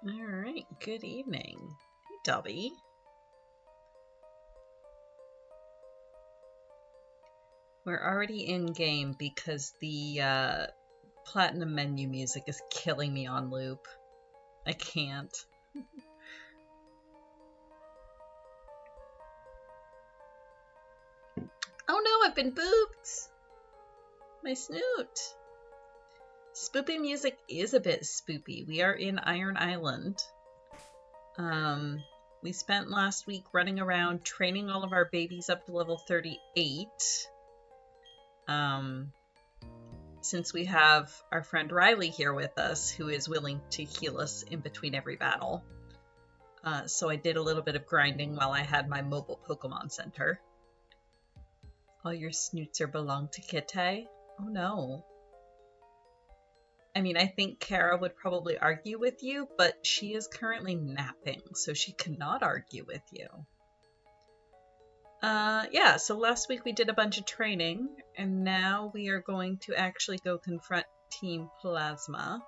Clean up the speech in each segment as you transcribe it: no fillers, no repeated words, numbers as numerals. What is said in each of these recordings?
Alright, good evening. Hey, Dobby. We're already in game because the platinum menu music is killing me on loop. I can't. Oh no, I've been booped! My snoot! Spoopy music is a bit spoopy. We are in Iron Island. We spent last week running around training all of our babies up to level 38. Since we have our friend Riley here with us, who is willing to heal us in between every battle. So I did a little bit of grinding while I had my mobile Pokemon Center. All your snoots belong to Kitay? Oh no. I mean, I think Kara would probably argue with you, but she is currently napping, so she cannot argue with you. Yeah, so last week we did a bunch of training, and now we are going to actually go confront Team Plasma.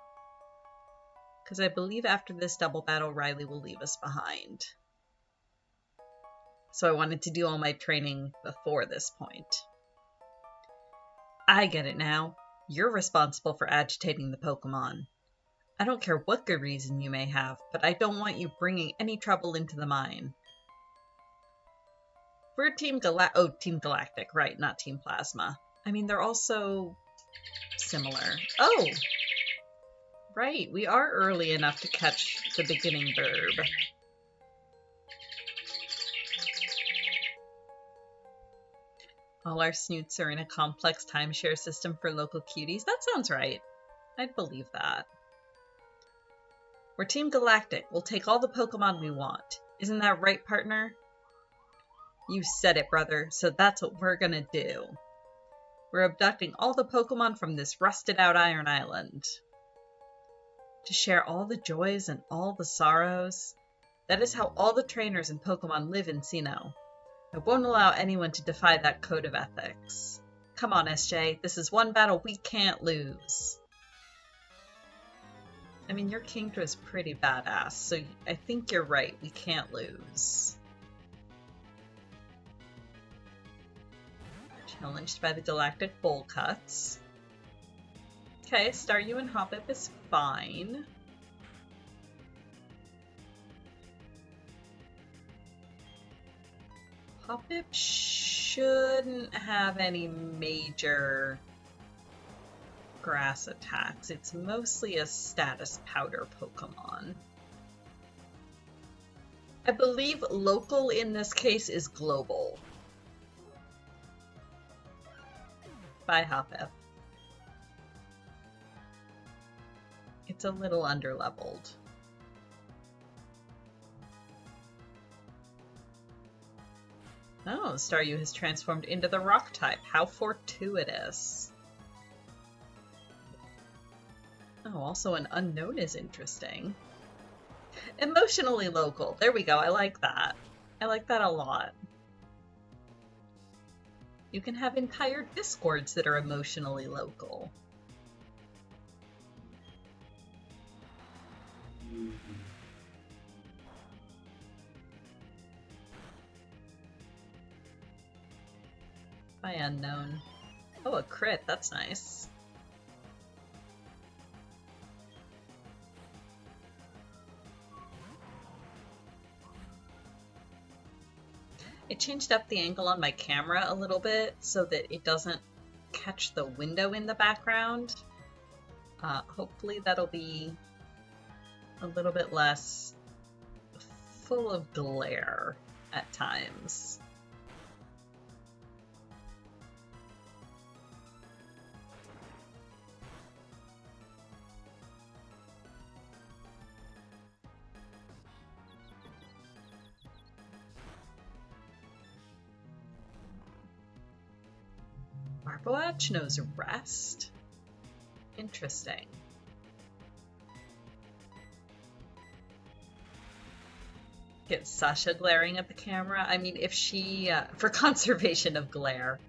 Because I believe after this double battle, Riley will leave us behind. So I wanted to do all my training before this point. I get it now. You're responsible for agitating the Pokemon. I don't care what good reason you may have, but I don't want you bringing any trouble into the mine. We're Team Galactic, right, not Team Plasma. I mean, they're also similar. Oh! Right, we are early enough to catch the beginning verb. All our snoots are in a complex timeshare system for local cuties. That sounds right. I'd believe that. We're Team Galactic. We'll take all the Pokemon we want. Isn't that right, partner? You said it, brother, so that's what we're gonna do. We're abducting all the Pokemon from this rusted-out Iron Island. To share all the joys and all the sorrows. That is how all the trainers and Pokemon live in Sinnoh. I won't allow anyone to defy that code of ethics. Come on, SJ, this is one battle we can't lose. I mean, your Kingdra is pretty badass, so I think you're right, we can't lose. Challenged by the Galactic Bowl Cuts. Okay, Staryu and Hoppip is fine. Hoppip shouldn't have any major grass attacks. It's mostly a status powder Pokemon. I believe local in this case is global. Bye, Hoppip. It's a little underleveled. Oh, Staryu has transformed into the rock type. How fortuitous. Oh, also an unknown is interesting. Emotionally local. There we go. I like that. I like that a lot. You can have entire discords that are emotionally local. By unknown. Oh, a crit. That's nice. I changed up the angle on my camera a little bit so that it doesn't catch the window in the background. Hopefully that'll be a little bit less full of glare at times. Marboach knows rest? Interesting. Get Sasha glaring at the camera? I mean, if she, for conservation of glare.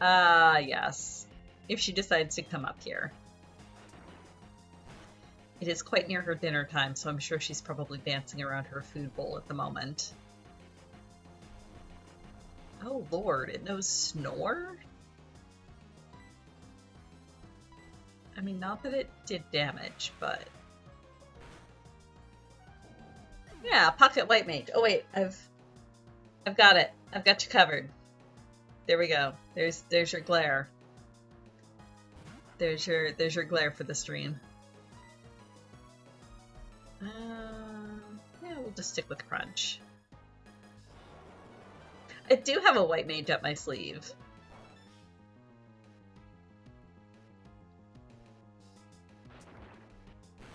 Yes. If she decides to come up here. It is quite near her dinner time, so I'm sure she's probably dancing around her food bowl at the moment. Oh lord, it knows snore? I mean, not that it did damage, but... Yeah, Pocket White Mage. Oh wait, I've got it. I've got you covered. There we go. There's your glare. There's your glare for the stream. Yeah, we'll just stick with Crunch. I do have a White Mage up my sleeve.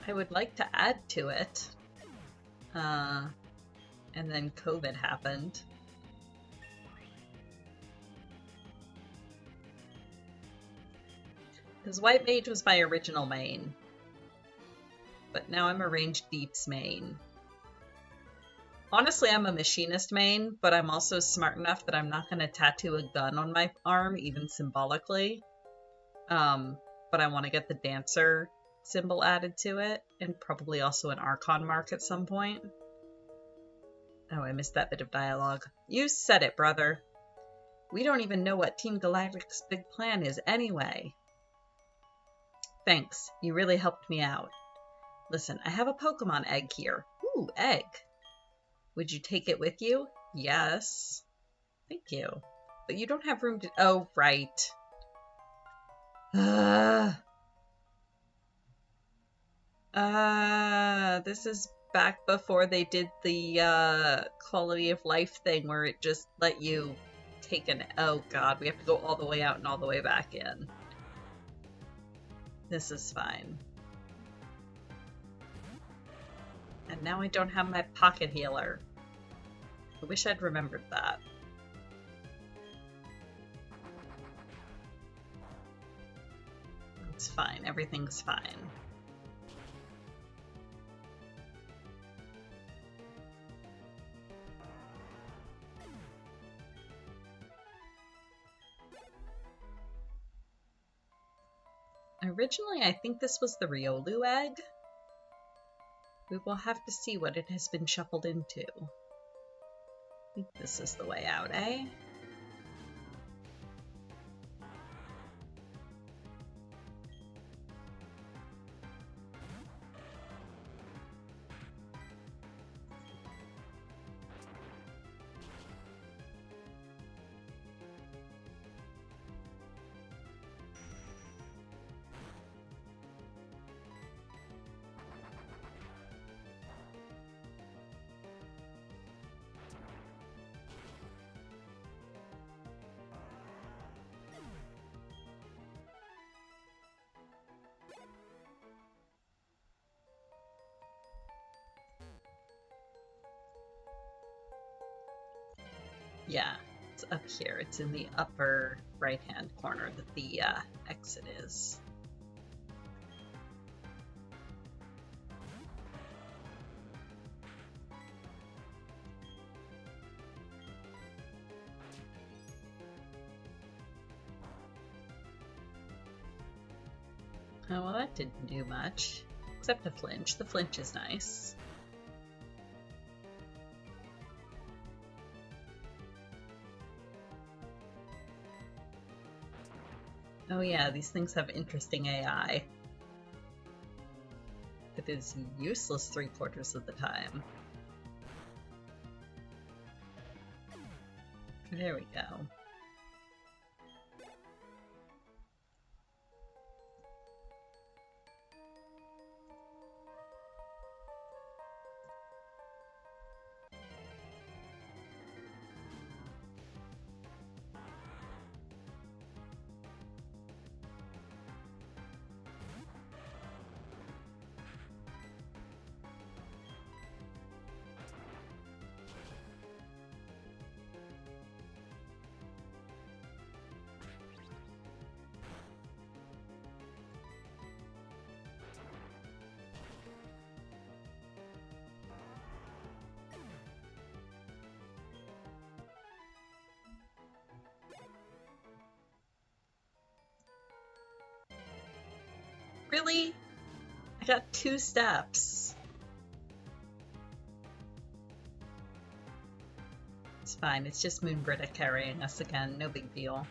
I would like to add to it. And then COVID happened. Because White Mage was my original main. But now I'm a Ranged Deeps main. Honestly, I'm a Machinist main, but I'm also smart enough that I'm not going to tattoo a gun on my arm, even symbolically. But I want to get the Dancer symbol added to it, and probably also an Archon mark at some point. Oh, I missed that bit of dialogue. You said it, brother. We don't even know what Team Galactic's big plan is anyway. Thanks, you really helped me out. Listen, I have a Pokemon egg here. Ooh, egg. Would you take it with you? Yes. Thank you. But you don't have room to... Oh, right. This is back before they did the quality of life thing where it just let you take an... Oh god, we have to go all the way out and all the way back in. This is fine. And now I don't have my pocket healer. I wish I'd remembered that. It's fine. Everything's fine. Originally, I think this was the Riolu egg. We will have to see what it has been shuffled into. I think this is the way out, eh? Yeah, it's up here. It's in the upper right-hand corner that the exit is. Oh, well, that didn't do much. Except a flinch. The flinch is nice. Oh yeah, these things have interesting AI. It is useless 3/4 of the time. There we go. Really? I got 2 steps. It's fine. It's just Moonbrita carrying us again. No big deal.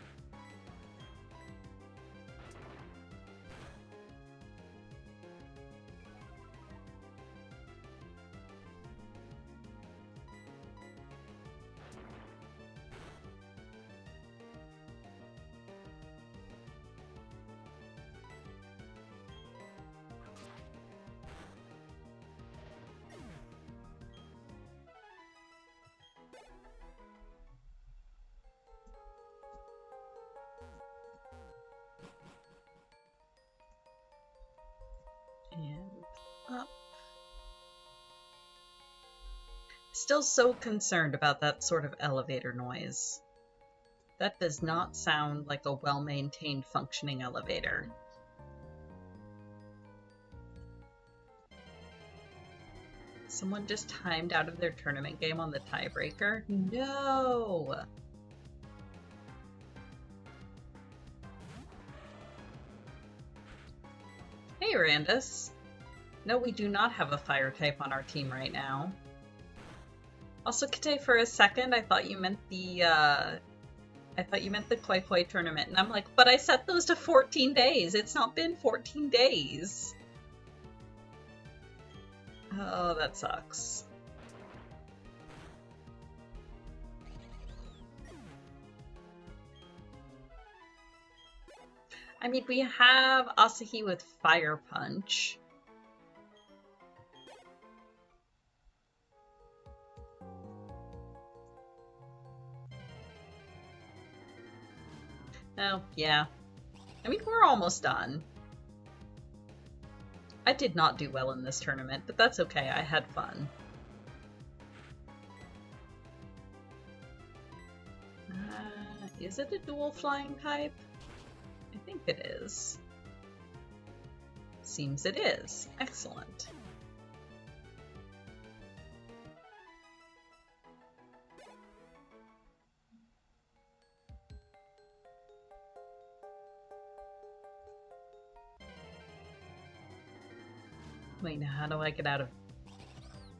And up. Still so concerned about that sort of elevator noise. That does not sound like a well-maintained, functioning elevator. Someone just timed out of their tournament game on the tiebreaker? No! Hey, Randus. No, we do not have a fire type on our team right now. Also, Kite, for a second, I thought you meant the Koi Koi tournament, and I'm like, but I set those to 14 days. It's not been 14 days. Oh, that sucks. I mean, we have Asahi with Fire Punch. Oh, yeah. I mean, we're almost done. I did not do well in this tournament, but that's okay. I had fun. Is it a dual flying type? I think it is. Seems it is. Excellent. Wait, now how do I get out of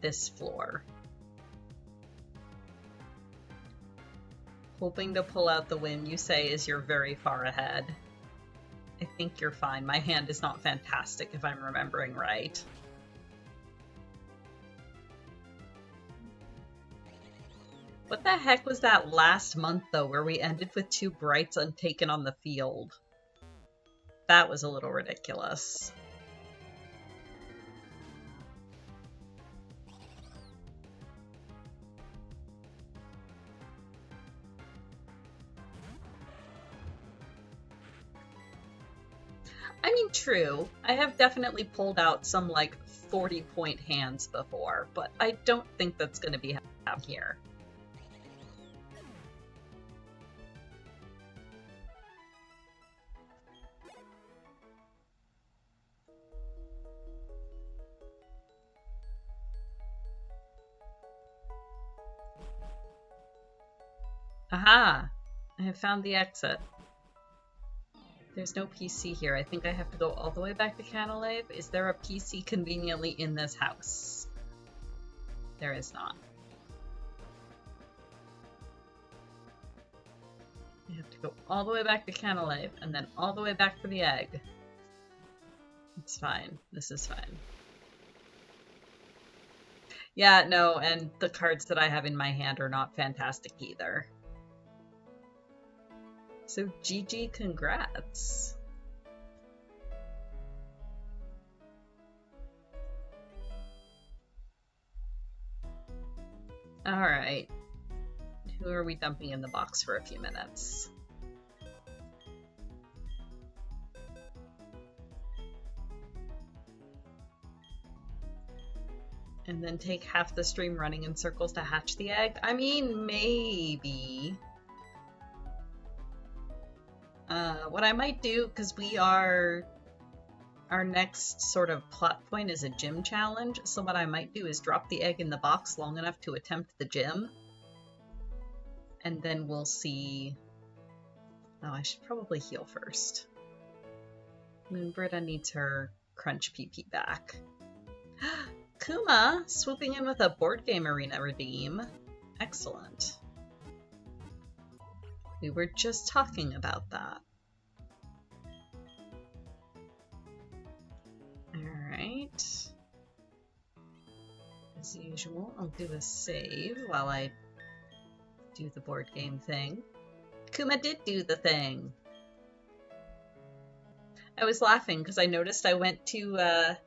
this floor? Hoping to pull out the win, you say, is you're very far ahead. I think you're fine. My hand is not fantastic if I'm remembering right. What the heck was that last month, though, where we ended with 2 brights untaken on the field? That was a little ridiculous. I mean, true. I have definitely pulled out some, like, 40-point hands before, but I don't think that's going to be happening here. Aha! I have found the exit. There's no PC here. I think I have to go all the way back to Canalave. Is there a PC conveniently in this house? There is not. I have to go all the way back to Canalave and then all the way back for the egg. It's fine. This is fine. Yeah, no, and the cards that I have in my hand are not fantastic either. So GG, congrats. Alright. Who are we dumping in the box for a few minutes? And then take half the stream running in circles to hatch the egg? I mean, maybe. What I might do, because our next sort of plot point is a gym challenge, so what I might do is drop the egg in the box long enough to attempt the gym. And then we'll see... Oh, I should probably heal first. Moonbrita needs her Crunch PP back. Kuma swooping in with a board game arena redeem. Excellent. We were just talking about that. Alright. As usual, I'll do a save while I do the board game thing. Kuma did do the thing! I was laughing because I noticed I went to,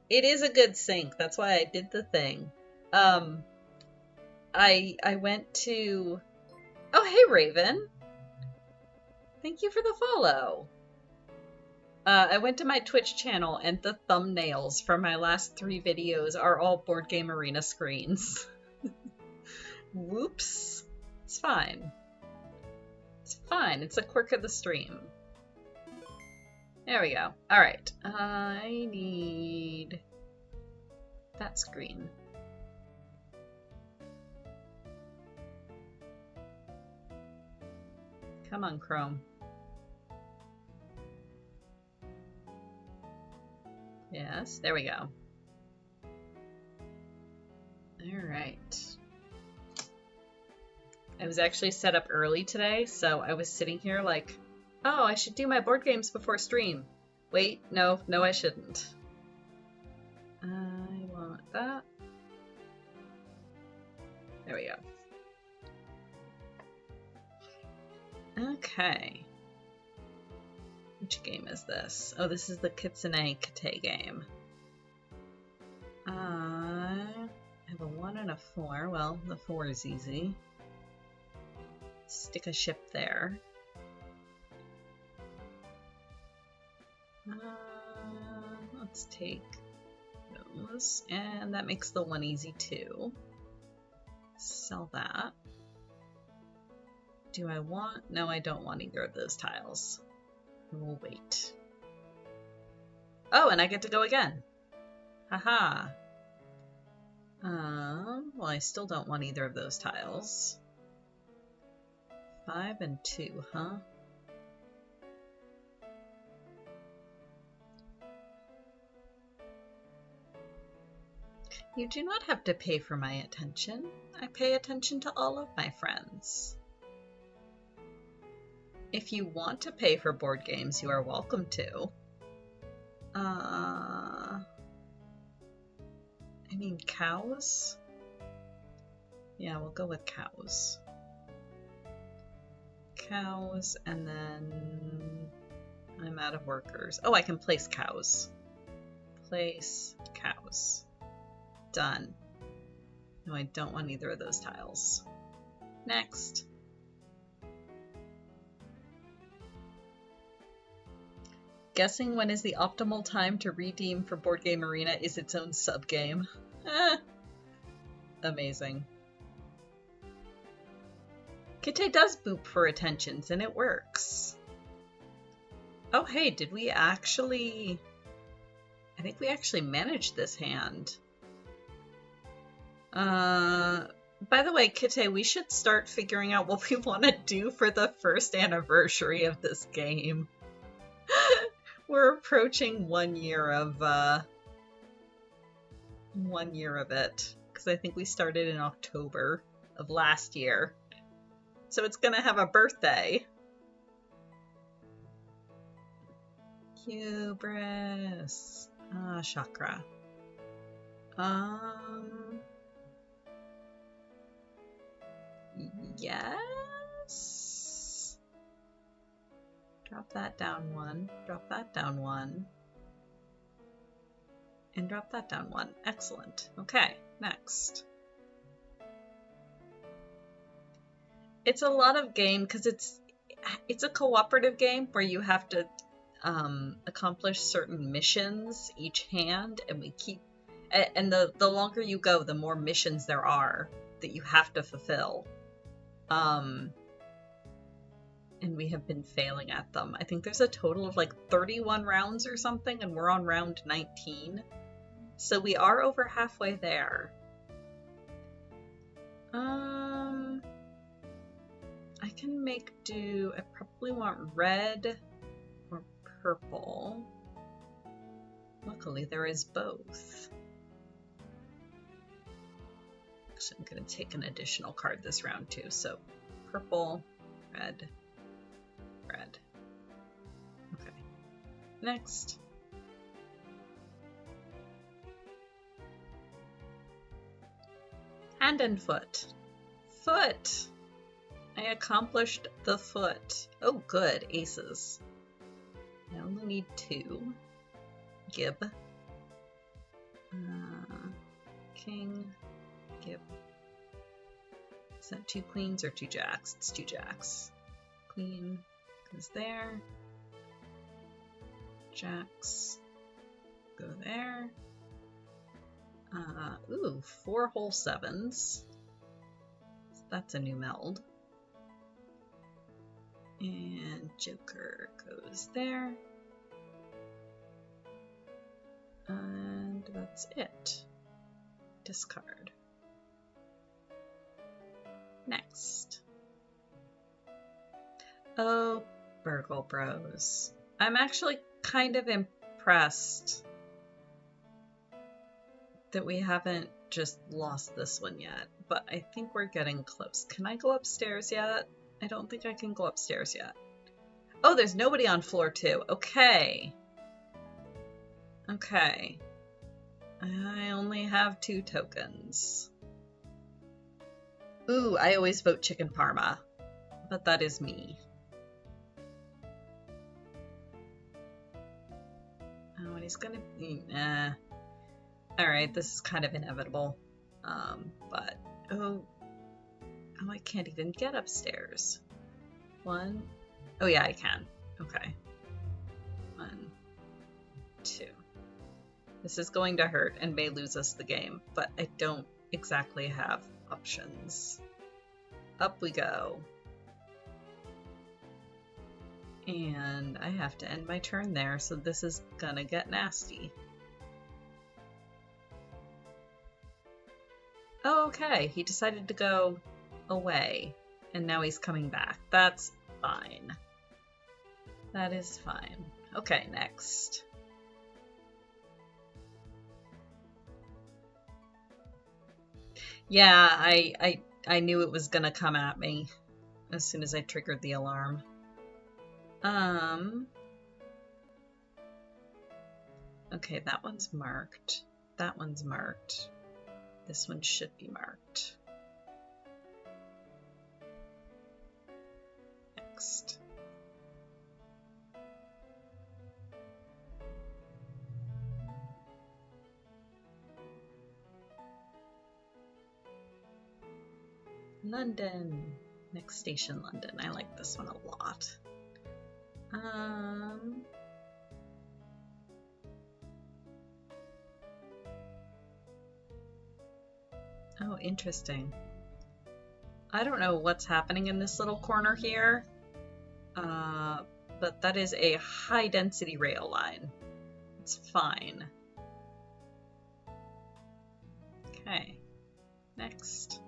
It is a good sync, that's why I did the thing. I went to... Oh, hey, Raven! Thank you for the follow! I went to my Twitch channel, and the thumbnails for my last 3 videos are all Board Game Arena screens. Whoops. It's fine. It's fine. It's a quirk of the stream. There we go. Alright. I need that screen. Come on, Chrome. Yes, there we go. Alright. I was actually set up early today, so I was sitting here like, oh, I should do my board games before stream. Wait, no, I shouldn't. I want that. There we go. Okay. Which game is this? Oh, this is the Kitsune Kate game. I have a 1 and a 4. Well, the 4 is easy. Stick a ship there. Let's take those. And that makes the 1 easy too. Sell that. Do I want? No, I don't want either of those tiles. We'll wait. Oh, and I get to go again. Haha. Well, I still don't want either of those tiles. 5 and 2, huh? You do not have to pay for my attention. I pay attention to all of my friends. If you want to pay for board games, you are welcome to. I mean, cows? Yeah, we'll go with cows. Cows, and then I'm out of workers. Oh, I can place cows. Place cows. Done. No, I don't want either of those tiles. Next. Guessing when is the optimal time to redeem for Board Game Arena is its own sub-game. Amazing. Kite does boop for attentions, and it works. Oh, hey, did we actually... I think we actually managed this hand. By the way, Kite, we should start figuring out what we want to do for the first anniversary of this game. We're approaching 1 year of, 1 year of it. Because I think we started in October of last year. So it's gonna have a birthday. Hubris. Chakra. Yes. Drop that down 1. Drop that down 1. And drop that down 1. Excellent. Okay, next. It's a lot of game because it's a cooperative game where you have to accomplish certain missions each hand, and we keep and the longer you go, the more missions there are that you have to fulfill. And we have been failing at them. I think there's a total of like 31 rounds or something, and we're on round 19. So we are over halfway there. I can make do... I probably want red or purple. Luckily, there is both. Actually, I'm going to take an additional card this round too. So purple, red, red. Okay. Next. Hand and foot. Foot! I accomplished the foot. Oh, good. Aces. I only need 2. Gib. King. Gib. Is that 2 queens or 2 jacks? It's 2 jacks. Queen goes there. Jacks go there. Ooh, 4 whole 7s. That's a new meld. And Joker goes there. And that's it. Discard. Next. Oh, Burgle Bros. I'm actually kind of impressed that we haven't just lost this one yet, but I think we're getting close. Can I go upstairs yet? I don't think I can go upstairs yet. Oh, there's nobody on floor 2. Okay. Okay. I only have 2 tokens. Ooh, I always vote chicken parma, but that is me. Oh, and he's gonna be, Alright, this is kind of inevitable. But, oh, I can't even get upstairs. 1. Oh yeah, I can. Okay. 1, 2. This is going to hurt and may lose us the game, but I don't exactly have options. Up we go. And I have to end my turn there, so this is gonna get nasty. Oh, okay. He decided to go away, and now he's coming back. That's fine. That is fine. Okay, next. Yeah, I knew it was gonna come at me as soon as I triggered the alarm. Okay, that one's marked. That one's marked. This one should be marked. Next. London. Next station, London. I like this one a lot. Oh, interesting. I don't know what's happening in this little corner here, but that is a high-density rail line. It's fine. Okay, next.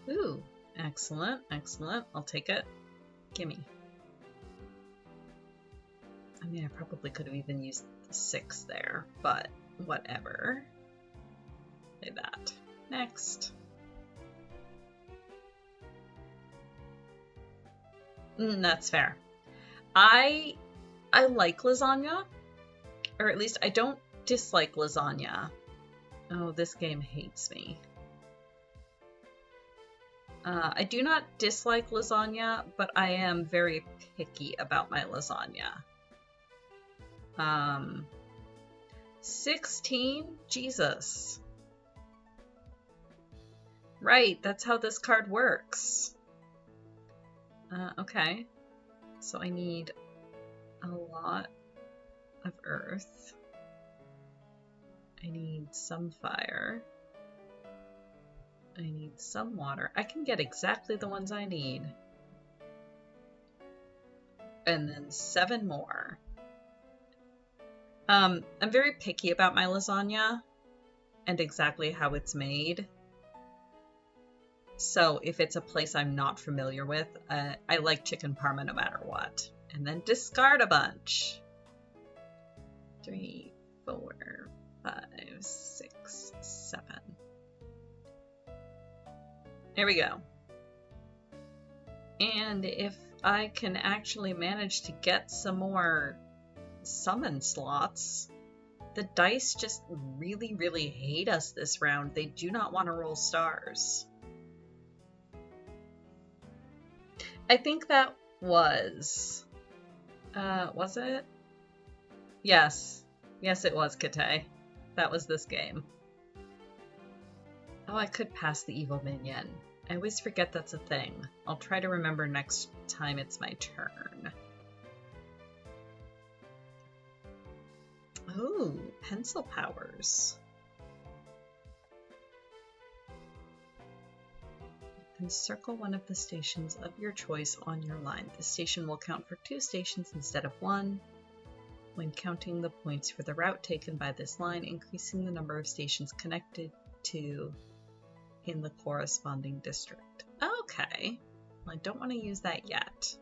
Ooh, excellent, excellent. I'll take it. Gimme. I mean, I probably could have even used the 6 there, but whatever. Play that. Next. That's fair. I like lasagna, or at least I don't dislike lasagna. Oh, this game hates me. I do not dislike lasagna, but I am very picky about my lasagna. 16? Jesus. Right, that's how this card works. Okay. So I need a lot of earth. I need some fire. I need some water. I can get exactly the ones I need. And then 7 more. I'm very picky about my lasagna and exactly how it's made. So if it's a place I'm not familiar with, I like chicken parma no matter what. And then discard a bunch. 3, 4, 5, 6, 7. There we go. And if I can actually manage to get some more summon slots, the dice just really, really hate us this round. They do not want to roll stars. I think that was it? Yes. Yes, it was Kate. That was this game. Oh, I could pass the evil minion. I always forget that's a thing. I'll try to remember next time it's my turn. Ooh, pencil powers. And circle one of the stations of your choice on your line. The station will count for 2 stations instead of 1. When counting the points for the route taken by this line, increasing the number of stations connected to in the corresponding district. Okay. Well, I don't want to use that yet.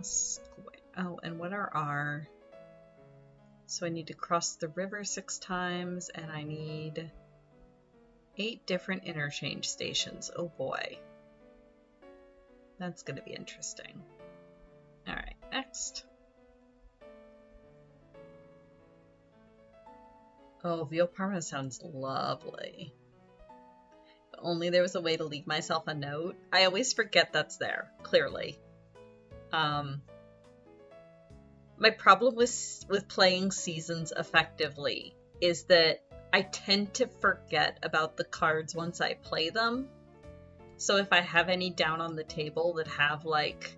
Square. Oh, and what are our... So I need to cross the river 6 times, and I need 8 different interchange stations. Oh boy. That's going to be interesting. Alright, next. Oh, veal parma sounds lovely. If only there was a way to leave myself a note. I always forget that's there, clearly. My problem with playing seasons effectively is that I tend to forget about the cards once I play them. So if I have any down on the table that have, like,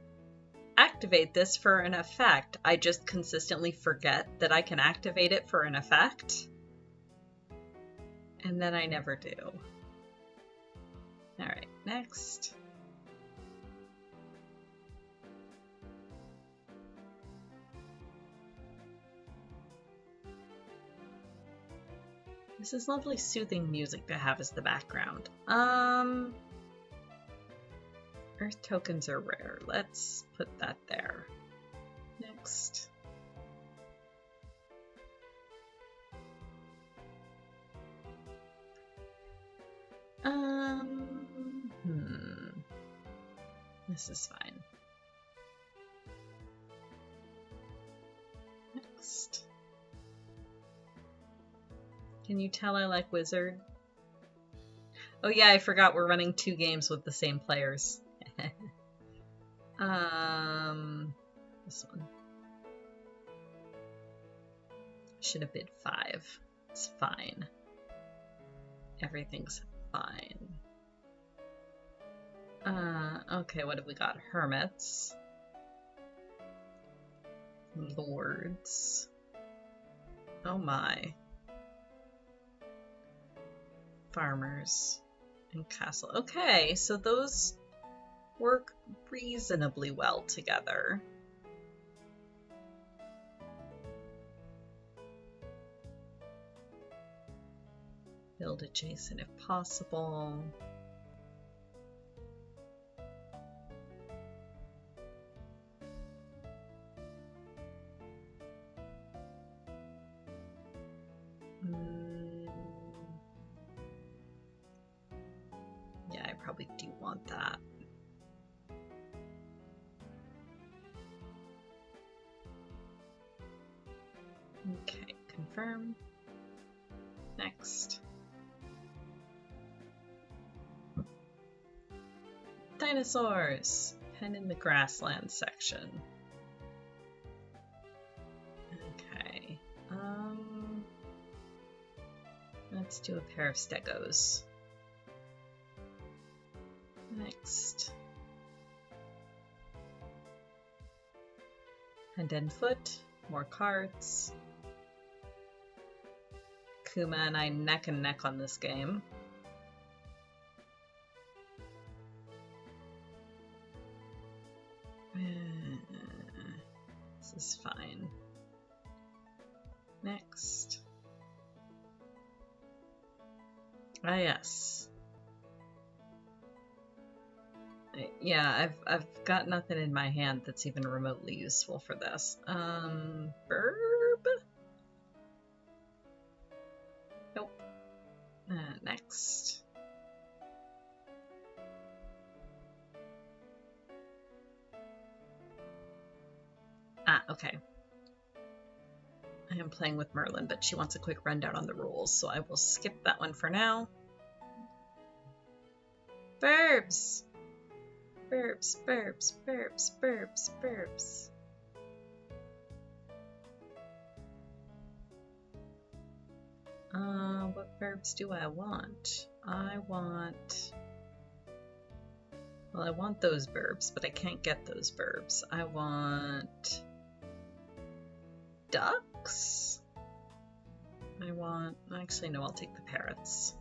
activate this for an effect, I just consistently forget that I can activate it for an effect. And then I never do. Alright, next. This is lovely soothing music to have as the background. Earth tokens are rare. Let's put that there. Next. This is fine. Next. Can you tell I like Wizard? Oh yeah, I forgot we're running 2 games with the same players. This one. Should have bid 5. It's fine. Everything's fine. Okay, what have we got? Hermits. Lords. Oh my. Farmers. And castle. Okay, so those work reasonably well together. Build adjacent if possible. Yeah, I probably do want that. Okay, confirm. Next. Dinosaurs! Pen in the grassland section. Okay. Let's do a pair of stegos. Next. Hand and foot. More cards. Kuma and I neck and neck on this game. This is fine. Next. Ah, yes. Yeah, I've got nothing in my hand that's even remotely useful for this. Burb? Nope. Next. Ah, okay. I am playing with Merlin, but she wants a quick rundown on the rules, so I will skip that one for now. Burbs! Burbs, burbs, burbs, burbs, burbs. What burbs do I want? Well, I want those burbs, but I can't get those burbs. I want ducks? Actually, no, I'll take the parrots.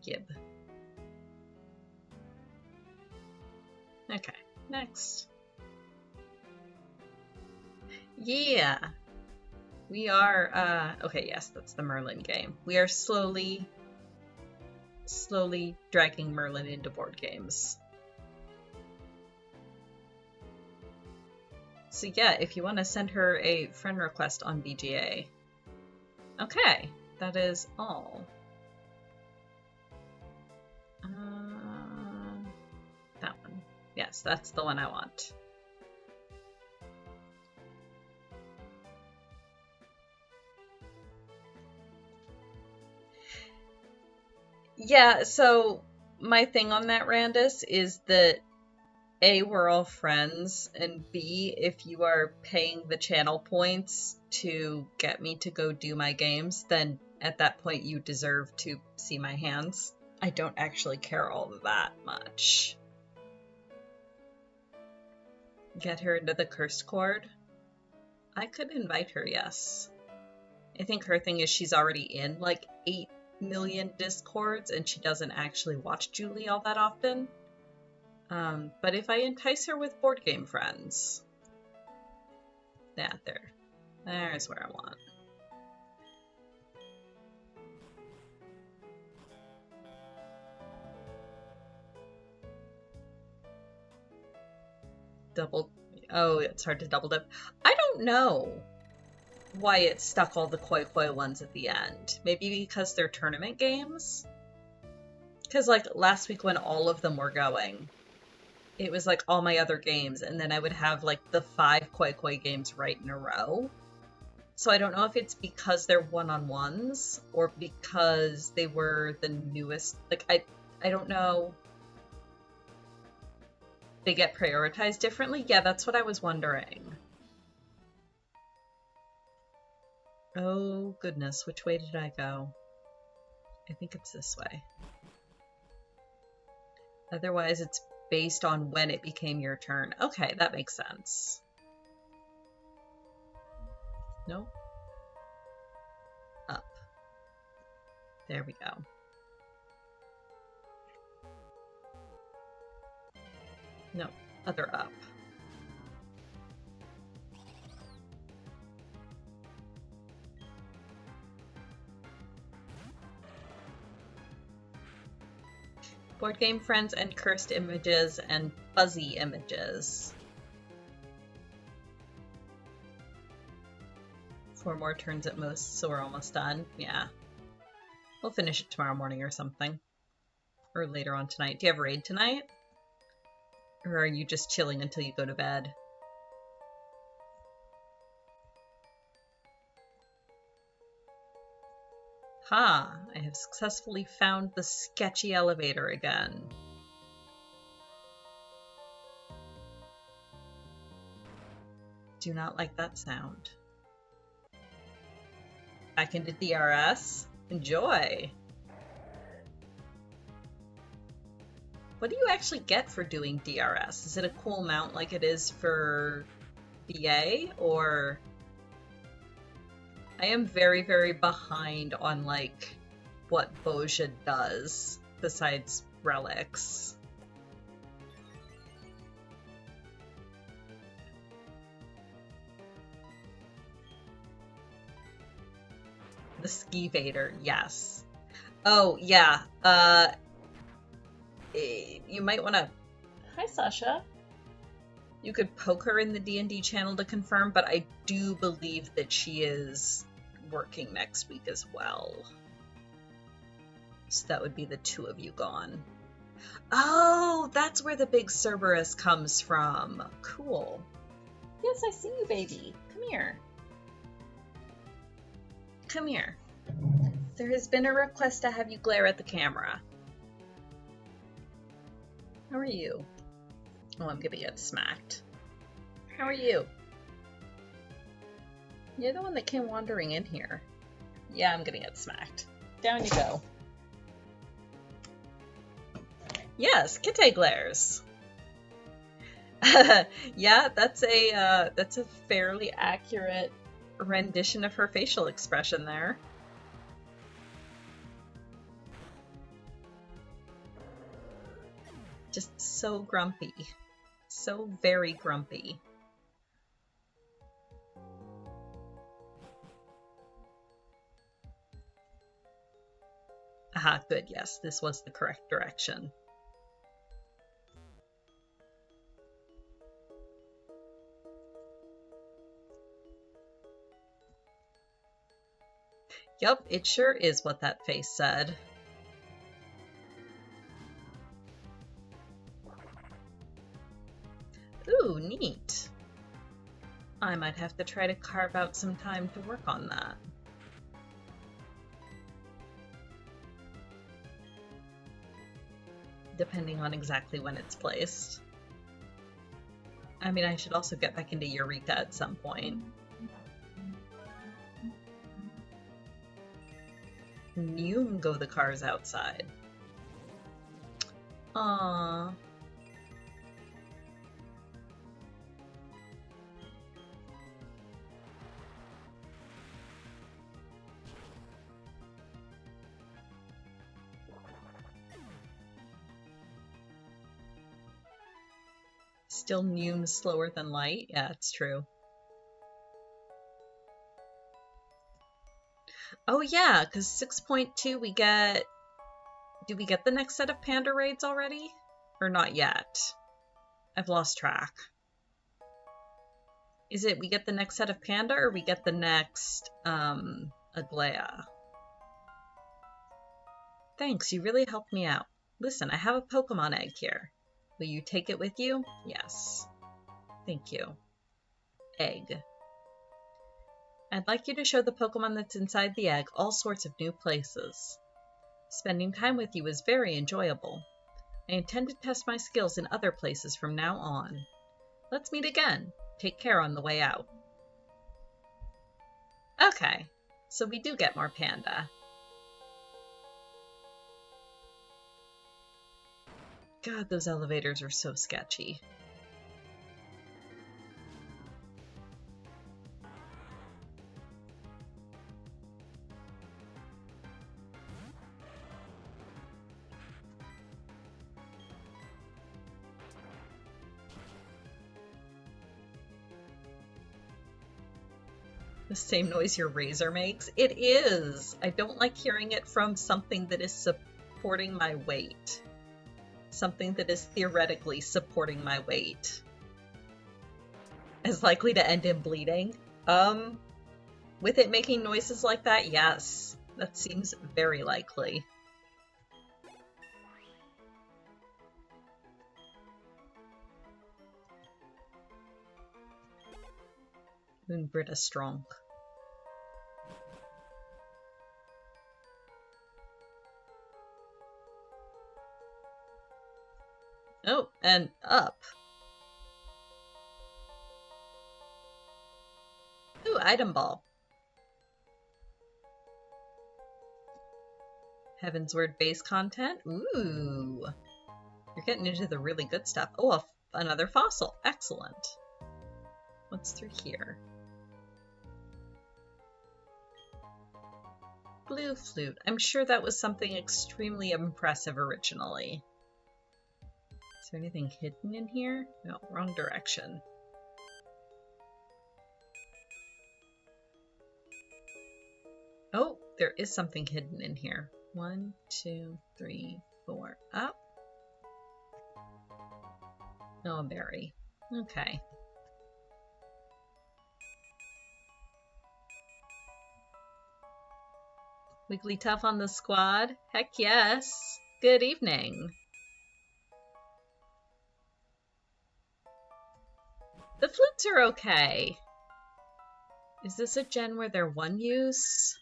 Gib. Okay, next. Yeah! We are, okay, yes, that's the Merlin game. We are slowly dragging Merlin into board games. So yeah, if you want to send her a friend request on BGA. Okay, that is all. That one. Yes, that's the one I want. Yeah, so my thing on that, Randus, is that A, we're all friends, and B, if you are paying the channel points to get me to go do my games, then at that point you deserve to see my hands. I don't actually care all that much. Get her into the cursed chord? I could invite her, yes. I think her thing is she's already in like 8 million Discords and she doesn't actually watch Julie all that often. But if I entice her with board game friends... Yeah, there's where I want. Oh, it's hard to double dip. I don't know why it stuck all the Koi Koi ones at the end. Maybe because they're tournament games? Because, like, last week when all of them were going, it was, like, all my other games, and then I would have, like, the 5 Koi Koi games right in a row. So I don't know if it's because they're one-on-ones, or because they were the newest... Like, I don't know... They get prioritized differently? Yeah, that's what I was wondering. Oh, goodness. Which way did I go? I think it's this way. Otherwise, it's based on when it became your turn. Okay, that makes sense. Nope. Up. There we go. No, other up. Board game friends and cursed images and fuzzy images. 4 more turns at most, so we're almost done. Yeah. We'll finish it tomorrow morning or something. Or later on tonight. Do you have raid tonight? Or are you just chilling until you go to bed? Ha! I have successfully found the sketchy elevator again. Do not like that sound. Back into DRS? Enjoy! What do you actually get for doing DRS? Is it a cool mount like it is for BA, or... I am very, very behind on, like, what Boja does, besides relics. The Ski Vader, yes. Oh, yeah. you might want to... Hi, Sasha. You could poke her in the D&D channel to confirm, but I do believe that she is working next week as well. So that would be the two of you gone. Oh, that's where the big Cerberus comes from. Cool. Yes, I see you, baby. Come here. Come here. There has been a request to have you glare at the camera. How are you? Oh, I'm gonna get smacked. How are you? You're the one that came wandering in here. Yeah, I'm gonna get smacked. Down you go. Yes, Kite glares. Yeah, that's a fairly accurate rendition of her facial expression there. Just so grumpy. So very grumpy. Aha, good, yes, this was the correct direction. Yup, it sure is what that face said. Ooh, neat. I might have to try to carve out some time to work on that. Depending on exactly when it's placed. I mean, I should also get back into Eureka at some point. You go the cars outside. Aww. Still Neume slower than light? Yeah, it's true. Oh yeah, because 6.2 we get... Do we get the next set of Panda raids already? Or not yet? I've lost track. Is it we get the next set of Panda or we get the next Aglaya? Thanks, you really helped me out. Listen, I have a Pokemon egg here. Will you take it with you? Yes. Thank you. Egg. I'd like you to show the Pokemon that's inside the egg all sorts of new places. Spending time with you is very enjoyable. I intend to test my skills in other places from now on. Let's meet again. Take care on the way out. Okay, so we do get more Panda. God, those elevators are so sketchy. The same noise your razor makes? It is! I don't like hearing it from something that is supporting my weight. Something that is theoretically supporting my weight. Is likely to end in bleeding? With it making noises like that, yes. That seems very likely. Moonbrita strong. Oh, and up. Ooh, item ball. Heavensward base content. Ooh. You're getting into the really good stuff. Oh, another fossil. Excellent. What's through here? Blue flute. I'm sure that was something extremely impressive originally. Is there anything hidden in here? No, wrong direction. Oh, there is something hidden in here. 1, 2, 3, 4. Up. Oh, a berry. Okay. Wigglytuff on the squad? Heck yes. Good evening. The flutes are okay. Is this a gen where they're one use?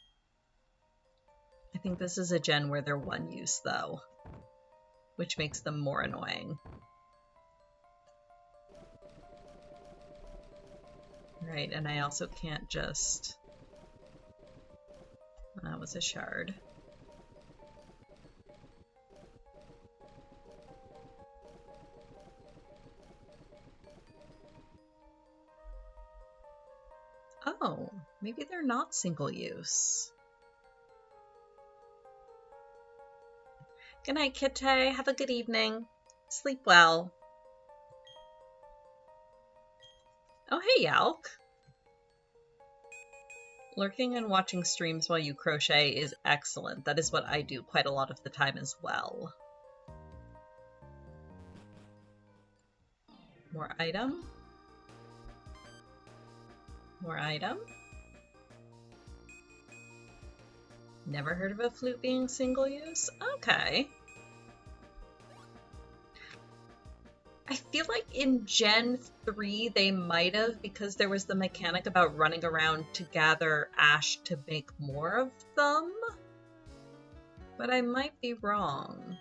I think this is a gen where they're one use, though, which makes them more annoying. Right, and I also can't just... That was a shard. Oh, maybe they're not single use. Good night, Kitty. Have a good evening. Sleep well. Oh, hey, Yalk. Lurking and watching streams while you crochet is excellent. That is what I do quite a lot of the time as well. More item. More item. Never heard of a flute being single use? Okay. I feel like in Gen 3 they might have, because there was the mechanic about running around to gather ash to make more of them. But I might be wrong.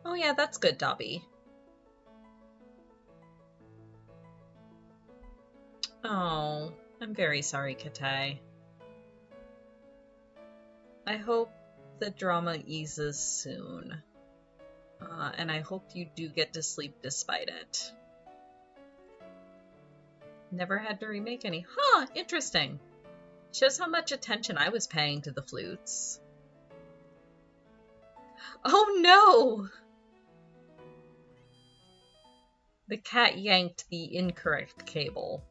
Oh yeah, that's good, Dobby. Oh, I'm very sorry, Kate. I hope the drama eases soon. And I hope you do get to sleep despite it. Never had to remake any. Huh, interesting. Shows how much attention I was paying to the flutes. Oh no! The cat yanked the incorrect cable.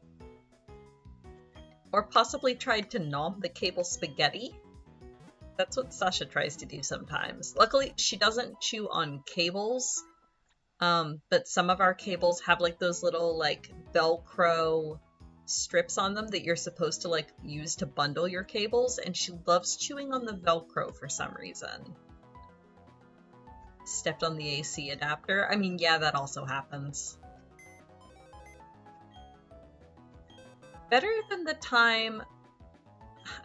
Or possibly tried to nom the cable spaghetti. That's what Sasha tries to do sometimes. Luckily, she doesn't chew on cables. But some of our cables have like those little like Velcro strips on them that you're supposed to like use to bundle your cables, and she loves chewing on the Velcro for some reason. Stepped on the AC adapter. I mean, yeah, that also happens. Better than the time...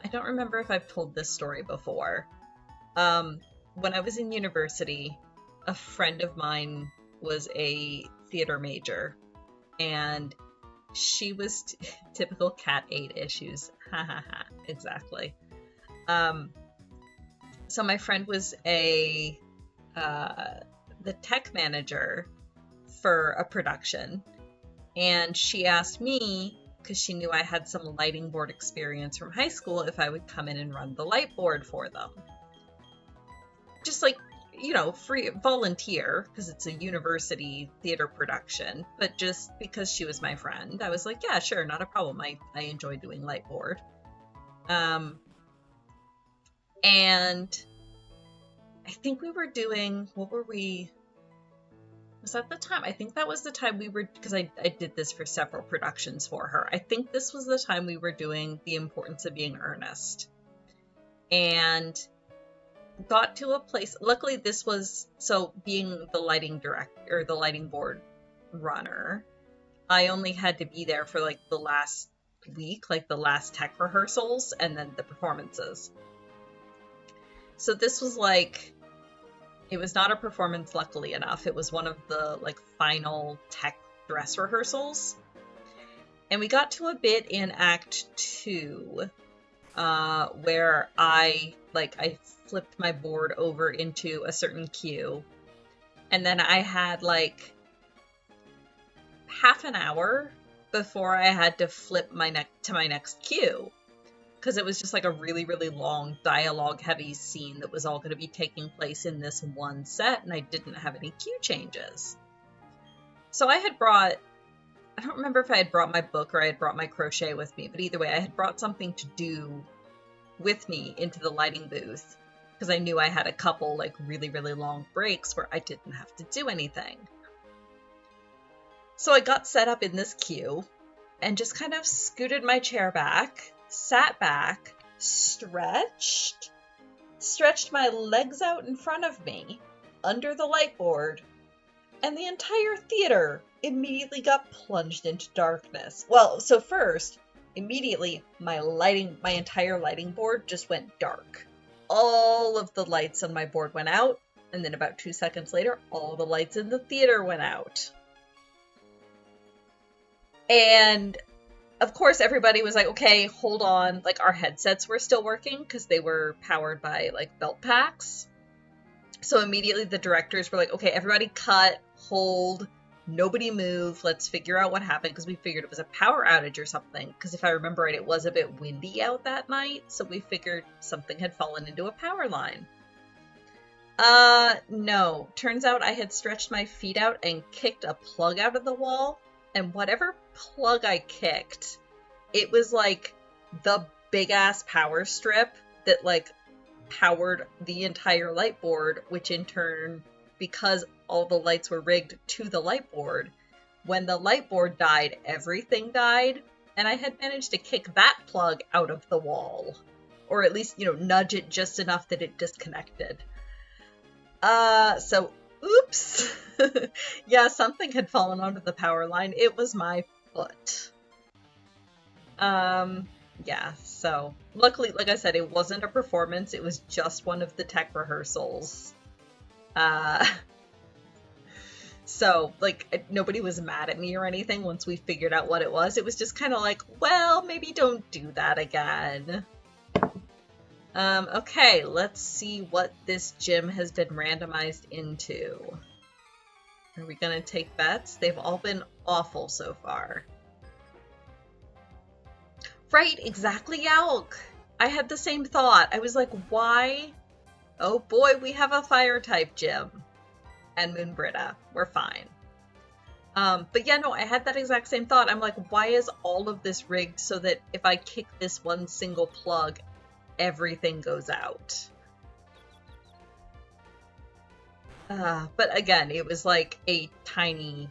I don't remember if I've told this story before. When I was in university, a friend of mine was a theater major, and she was typical cat 8 issues. Ha ha ha, exactly. So my friend was the tech manager for a production, and she asked me, because she knew I had some lighting board experience from high school, if I would come in and run the light board for them. Just like, you know, free volunteer, because it's a university theater production, but just because she was my friend, I was like, yeah, sure, not a problem. I enjoy doing light board. And I think we were doing, what were we? Was that the time? I think that was the time we were, because I did this for several productions for her. I think this was the time we were doing The Importance of Being Earnest. And got to a place, luckily this was, so being the lighting director, or the lighting board runner, I only had to be there for like the last week, like the last tech rehearsals, and then the performances. So this was like, it was not a performance, luckily enough. It was one of the like final tech dress rehearsals. And we got to a bit in Act 2 where I flipped my board over into a certain cue. And then I had like half an hour before I had to flip to my next cue. Because it was just like a really, really long dialogue-heavy scene that was all going to be taking place in this one set, and I didn't have any cue changes. So I had brought, I don't remember if I had brought my book or I had brought my crochet with me, but either way, I had brought something to do with me into the lighting booth because I knew I had a couple like really, really long breaks where I didn't have to do anything. So I got set up in this queue and just kind of scooted my chair back, sat back, stretched my legs out in front of me under the light board, and the entire theater immediately got plunged into darkness. Well, so first, immediately my entire lighting board just went dark. All of the lights on my board went out, and then about 2 seconds later, all the lights in the theater went out. And of course, everybody was like, okay, hold on. Like, our headsets were still working because they were powered by, like, belt packs. So immediately the directors were like, okay, everybody cut, hold, nobody move. Let's figure out what happened because we figured it was a power outage or something. Because if I remember right, it was a bit windy out that night. So we figured something had fallen into a power line. No. Turns out I had stretched my feet out and kicked a plug out of the wall. And whatever plug I kicked, it was like the big ass power strip that like powered the entire light board, which in turn, because all the lights were rigged to the light board, when the light board died, everything died, and I had managed to kick that plug out of the wall. Or at least, nudge it just enough that it disconnected. So oops. Yeah, something had fallen onto the power line. It was my foot. Yeah, so luckily, like I said, it wasn't a performance. It was just one of the tech rehearsals. So, like, nobody was mad at me or anything once we figured out what it was. It was just kind of like, well, maybe don't do that again. Okay, let's see what this gym has been randomized into. Are we gonna take bets? They've all been awful so far. Right, exactly, Yalk. I had the same thought. I was like, why? Oh boy, we have a fire type gym. And Moonbrita. We're fine. But yeah, no, I had that exact same thought. I'm like, why is all of this rigged so that if I kick this one single plug, everything goes out? But again, it was like a tiny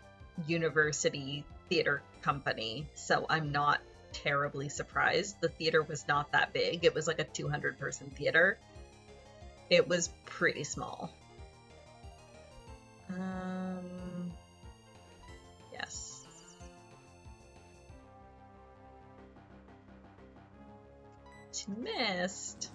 university theater company, so I'm not terribly surprised. The theater was not that big. It was like a 200-person theater. It was pretty small. Yes. She missed.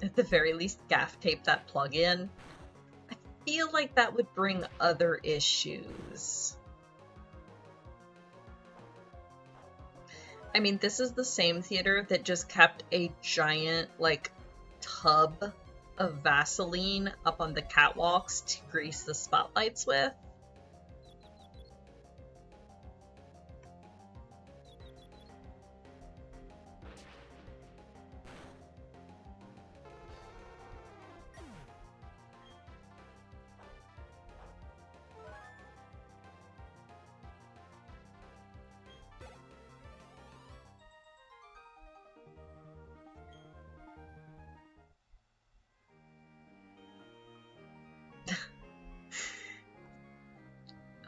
At the very least, gaff tape that plug in. I feel like that would bring other issues. I mean, this is the same theater that just kept a giant, like, tub of Vaseline up on the catwalks to grease the spotlights with.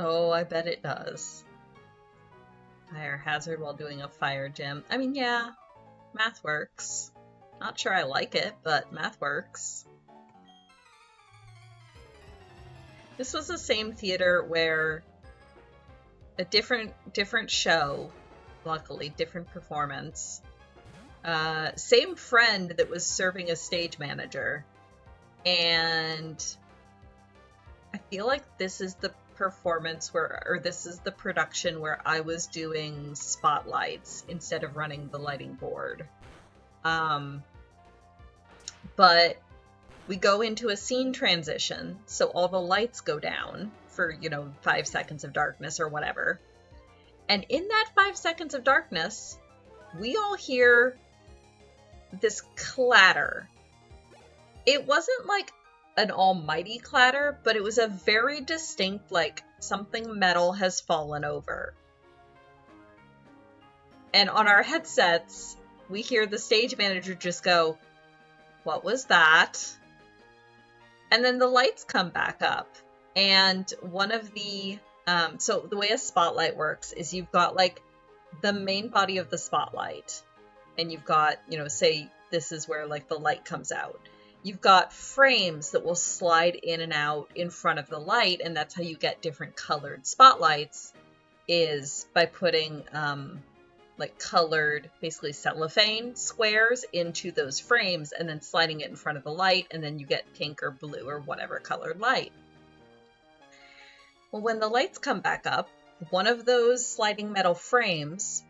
Oh, I bet it does. Fire hazard while doing a fire gym. I mean, yeah, math works. Not sure I like it, but math works. This was the same theater where a different show, luckily, different performance. Same friend that was serving as stage manager. And I feel like this is the performance this is the production where I was doing spotlights instead of running the lighting board. But we go into a scene transition, so all the lights go down for, 5 seconds of darkness or whatever. And in that 5 seconds of darkness, we all hear this clatter. It wasn't like an almighty clatter, but it was a very distinct, like, something metal has fallen over. And on our headsets, we hear the stage manager just go, "What was that?" And then the lights come back up. And one of the, so the way a spotlight works is you've got, like, the main body of the spotlight. And you've got, you know, say this is where, like, the light comes out. You've got frames that will slide in and out in front of the light, and that's how you get different colored spotlights, is by putting, like, colored, basically cellophane squares into those frames, and then sliding it in front of the light, and then you get pink or blue or whatever colored light. Well, when the lights come back up, one of those sliding metal frames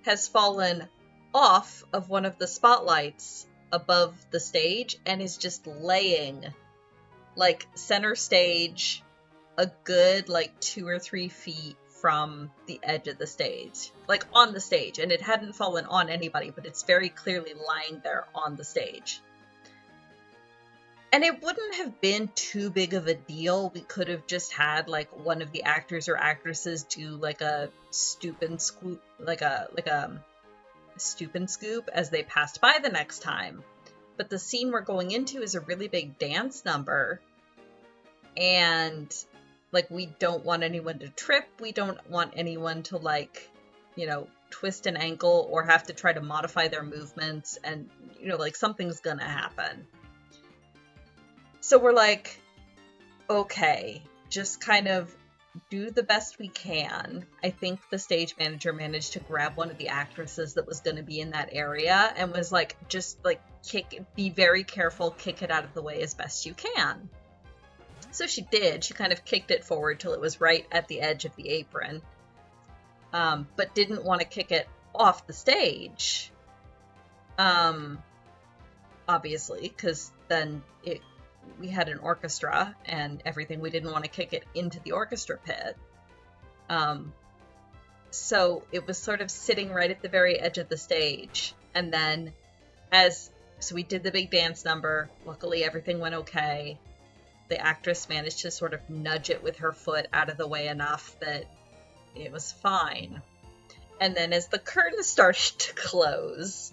has fallen off of one of the spotlights above the stage and is just laying, like, center stage, a good, like, 2 or 3 feet from the edge of the stage, like, on the stage. And it hadn't fallen on anybody, but it's very clearly lying there on the stage. And it wouldn't have been too big of a deal. We could have just had, like, one of the actors or actresses do, like, a stoop and scoop, like a stoop and scoop as they passed by the next time. But the scene we're going into is a really big dance number, and, like, we don't want anyone to trip, we don't want anyone to, like, you know, twist an ankle or have to try to modify their movements, and, you know, like, something's gonna happen. So we're like, okay, just kind of do the best we can. I think the stage manager managed to grab one of the actresses that was going to be in that area and was like, just, like, be very careful, kick it out of the way as best you can. So she did. She kind of kicked it forward till it was right at the edge of the apron, but didn't want to kick it off the stage, obviously, because then we had an orchestra and everything. We didn't want to kick it into the orchestra pit. So it was sort of sitting right at the very edge of the stage. And then so we did the big dance number. Luckily, everything went okay. The actress managed to sort of nudge it with her foot out of the way enough that it was fine. And then as the curtain started to close,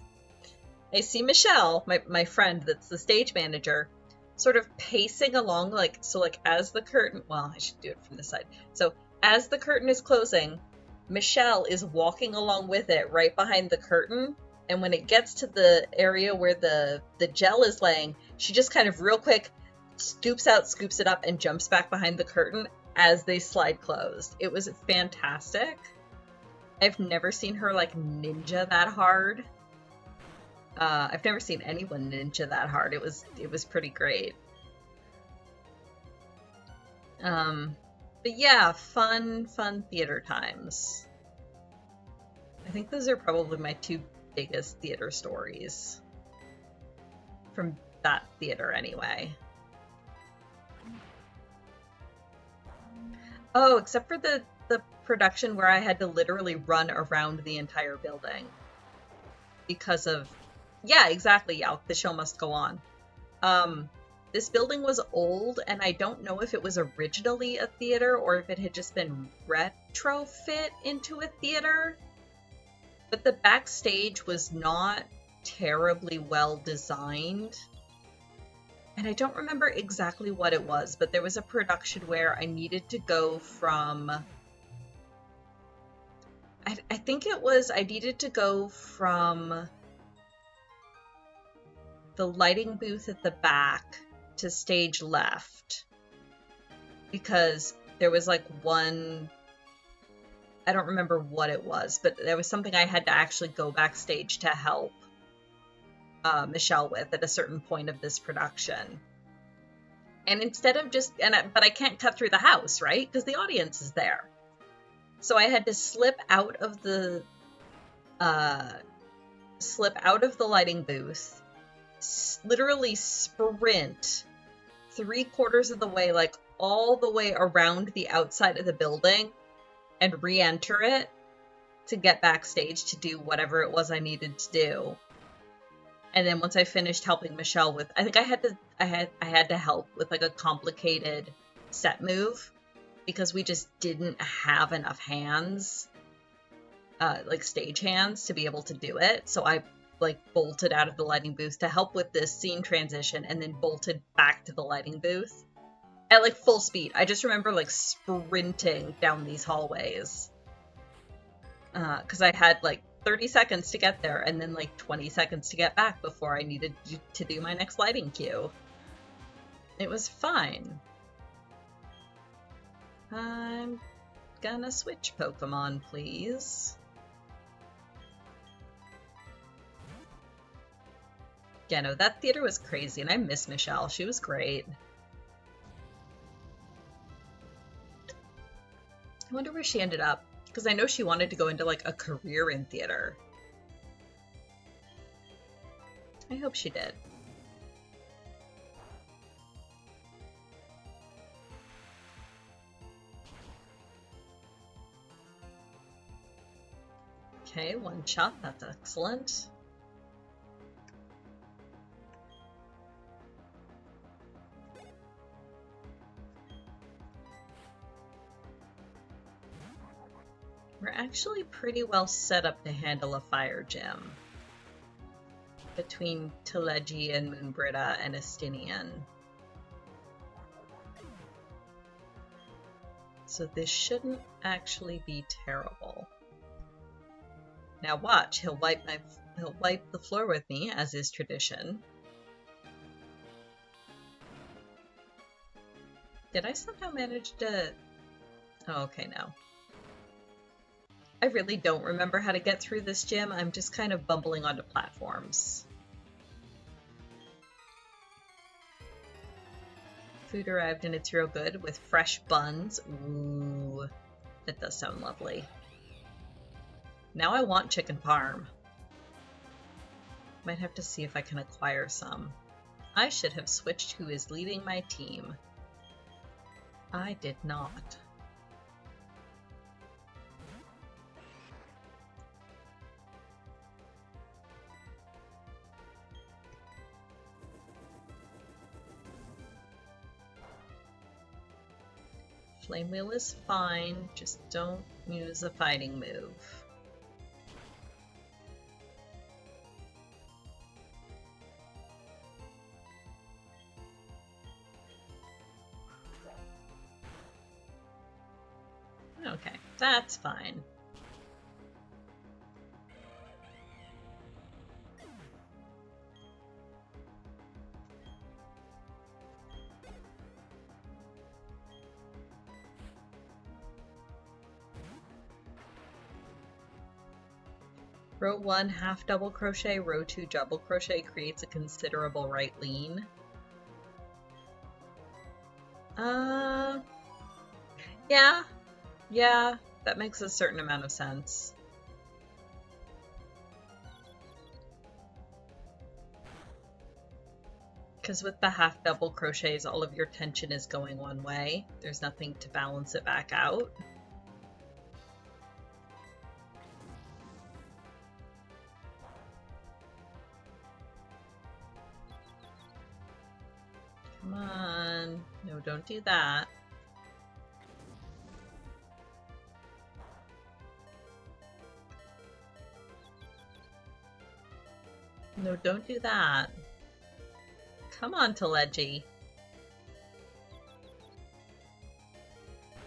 I see Michelle, my friend that's the stage manager, sort of pacing along, like, so, like, as the curtain, well, I should do it from this side. So as the curtain is closing, Michelle is walking along with it right behind the curtain. And when it gets to the area where the gel is laying, she just kind of real quick scoops it up, and jumps back behind the curtain as they slide closed. It was fantastic. I've never seen her, like, ninja that hard. I've never seen anyone ninja that hard. It was pretty great. But yeah, fun theater times. I think those are probably my 2 biggest theater stories. From that theater, anyway. Oh, except for the production where I had to literally run around the entire building. Because of... Yeah, exactly, Yalk. The show must go on. This building was old, and I don't know if it was originally a theater or if it had just been retrofit into a theater. But the backstage was not terribly well designed. And I don't remember exactly what it was, but there was a production where I needed to go from... I think it was... I needed to go from the lighting booth at the back to stage left, because there was, like, one... I don't remember what it was, but there was something I had to actually go backstage to help Michelle with at a certain point of this production. And instead of just... but I can't cut through the house, right? Because the audience is there. So I had to slip out of the lighting booth, literally sprint 3/4 of the way, like all the way around the outside of the building, and re-enter it to get backstage to do whatever it was I needed to do. And then once I finished helping Michelle with, I think I had to help with like a complicated set move because we just didn't have enough hands, like stage hands, to be able to do it. So I like bolted out of the lighting booth to help with this scene transition and then bolted back to the lighting booth at like full speed. I just remember like sprinting down these hallways because I had like 30 seconds to get there and then like 20 seconds to get back before I needed to do my next lighting cue. It was fine. I'm gonna switch Pokemon, please. Yeah, no, that theater was crazy, and I miss Michelle. She was great. I wonder where she ended up, because I know she wanted to go into, like, a career in theater. I hope she did. Okay, one shot. That's excellent. We're actually pretty well set up to handle a fire gym between Teleji and Moonbrita and Estinian. So this shouldn't actually be terrible. Now watch, he'll wipe the floor with me, as is tradition. Did I somehow manage to... Oh, okay, no. I really don't remember how to get through this gym. I'm just kind of bumbling onto platforms. Food arrived and it's real good with fresh buns. Ooh, that does sound lovely. Now I want chicken parm. Might have to see if I can acquire some. I should have switched who is leading my team. I did not. Flame Wheel is fine, just don't use a fighting move. Okay, that's fine. Row 1 half double crochet, row 2 double crochet creates a considerable right lean. Yeah, that makes a certain amount of sense. Because with the half double crochets, all of your tension is going one way. There's nothing to balance it back out. Come on. No, don't do that. No, don't do that. Come on, Teleji.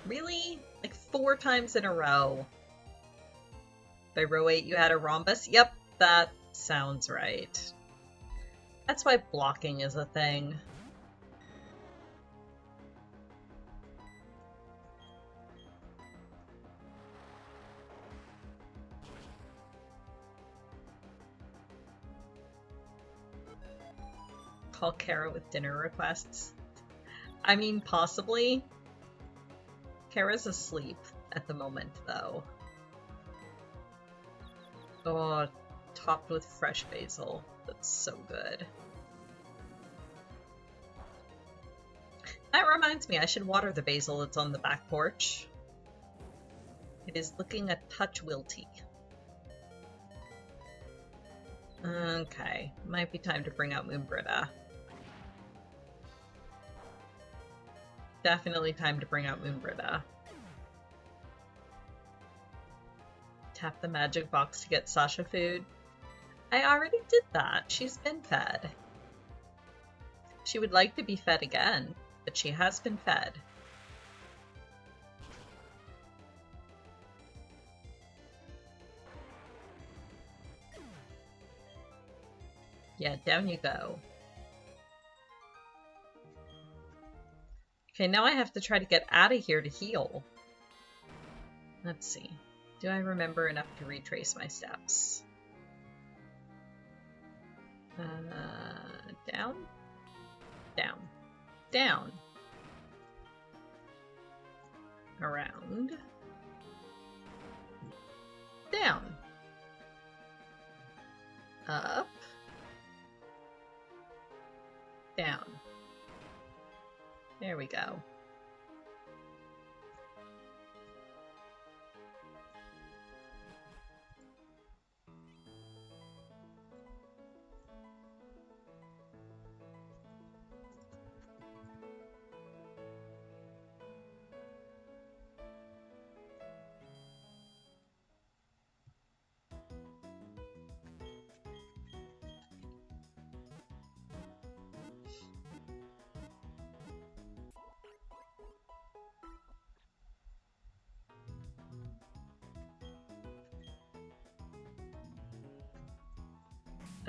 Really? Like 4 times in a row. By row 8 you had a rhombus? Yep, that sounds right. That's why blocking is a thing. Call Kara with dinner requests. I mean, possibly. Kara's asleep at the moment, though. Oh, topped with fresh basil. That's so good. That reminds me, I should water the basil that's on the back porch. It is looking a touch wilty. Okay, might be time to bring out Moonbrita. Definitely time to bring out Moonbrita. Tap the magic box to get Sasha food. I already did that. She's been fed. She would like to be fed again, but she has been fed. Yeah, down you go. Okay, now I have to try to get out of here to heal. Let's see. Do I remember enough to retrace my steps? Down? Down. Down. Around. Down. Up. Down. There we go.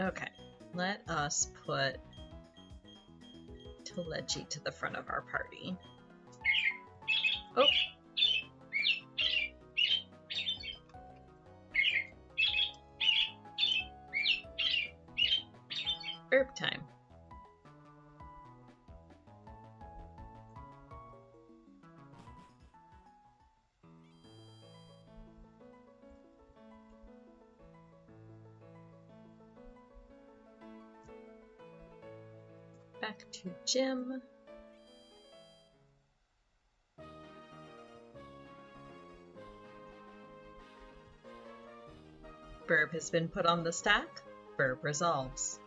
Okay, let us put Teleji to the front of our party. Oh! Burp time. Back to gym. Burp has been put on the stack. Burp resolves.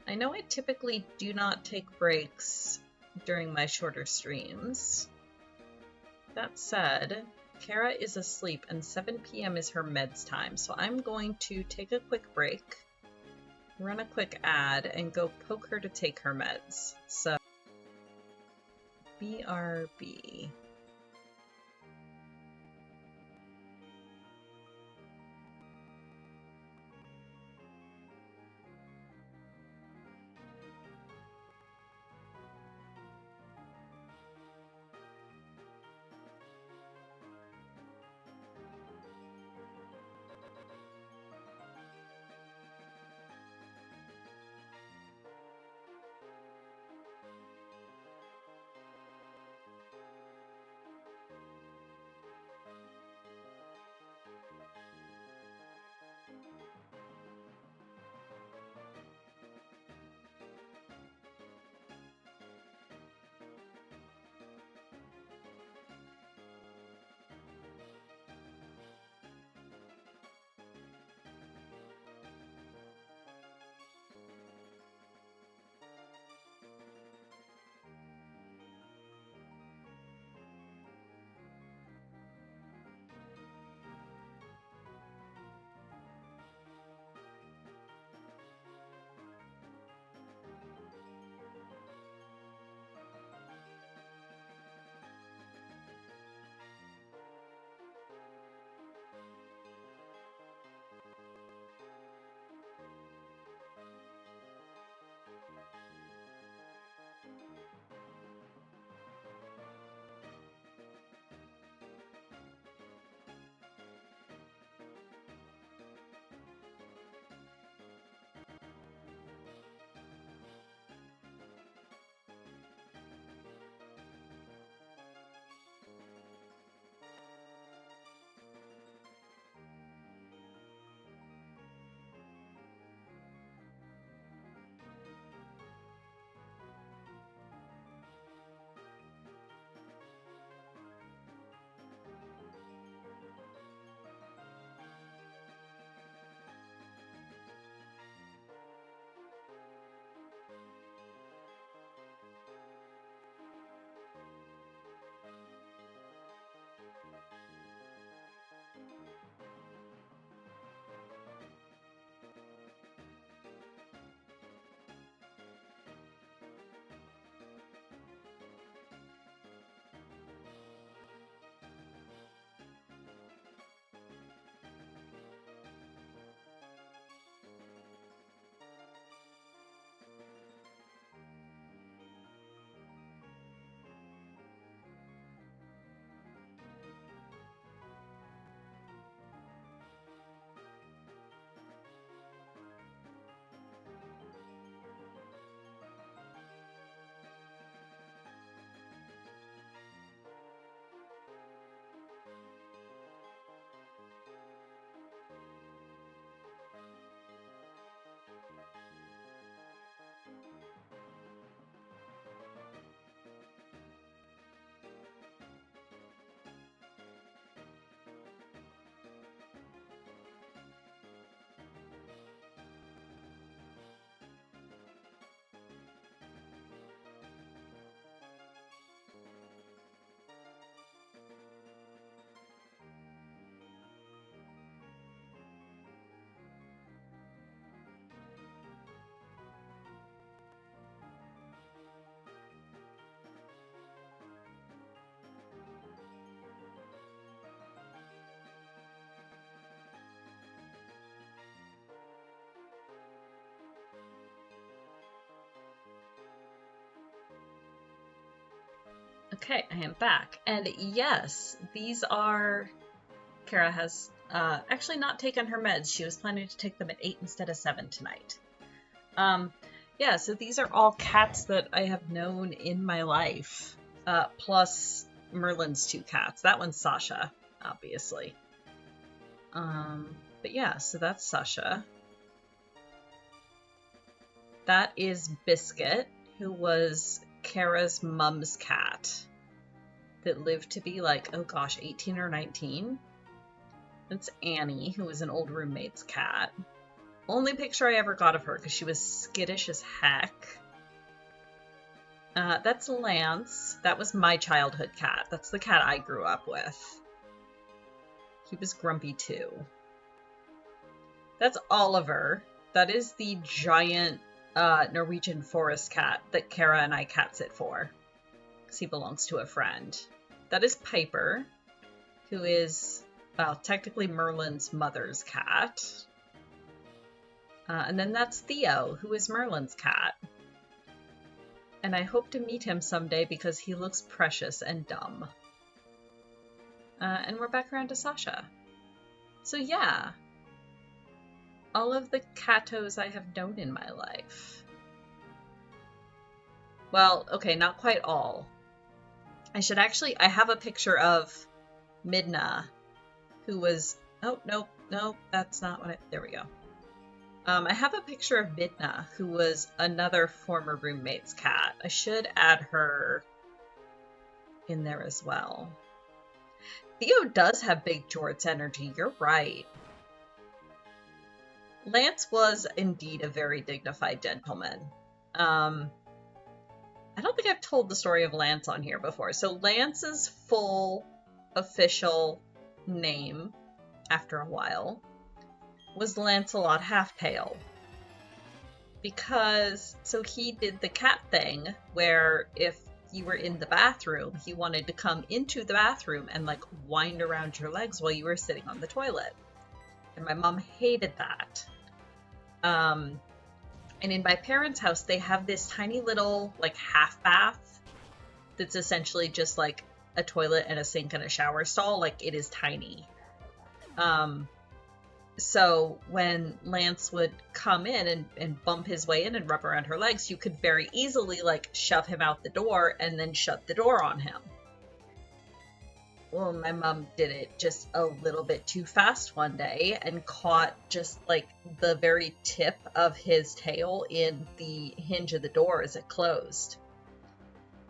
I know I typically do not take breaks during my shorter streams. That said, Kara is asleep and 7 p.m. is her meds time, so I'm going to take a quick break, run a quick ad, and go poke her to take her meds. So, BRB. Okay, I am back. And yes, these are... Kara has actually not taken her meds. She was planning to take them at 8 instead of 7 tonight. Yeah, so these are all cats that I have known in my life. Plus Merlin's 2 cats. That one's Sasha, obviously. But yeah, so that's Sasha. That is Biscuit, who was Kara's mom's cat that lived to be like, oh gosh, 18 or 19. That's Annie, who was an old roommate's cat. Only picture I ever got of her because she was skittish as heck. That's Lance. That was my childhood cat. That's the cat I grew up with. He was grumpy too. That's Oliver. That is the giant Norwegian forest cat that Kara and I cat sit for, because he belongs to a friend. That is Piper, who is, well, technically Merlin's mother's cat. And then that's Theo, who is Merlin's cat. And I hope to meet him someday because he looks precious and dumb. And we're back around to Sasha. So yeah, all of the catos I have known in my life. Well, okay, not quite all. I have a picture of Midna, who was, oh, no, that's not what there we go. I have a picture of Midna, who was another former roommate's cat. I should add her in there as well. Theo does have big Jort's energy, you're right. Lance was indeed a very dignified gentleman. I don't think I've told the story of Lance on here before. So Lance's full official name, after a while, was Lancelot Halftail. Because, so he did the cat thing, where if you were in the bathroom, he wanted to come into the bathroom and like wind around your legs while you were sitting on the toilet. And my mom hated that. And in my parents' house, they have this tiny little like half bath that's essentially just like a toilet and a sink and a shower stall. Like, it is tiny. So when Lance would come in and bump his way in and rub around her legs, you could very easily like shove him out the door and then shut the door on him. Well, my mom did it just a little bit too fast one day and caught just like the very tip of his tail in the hinge of the door as it closed.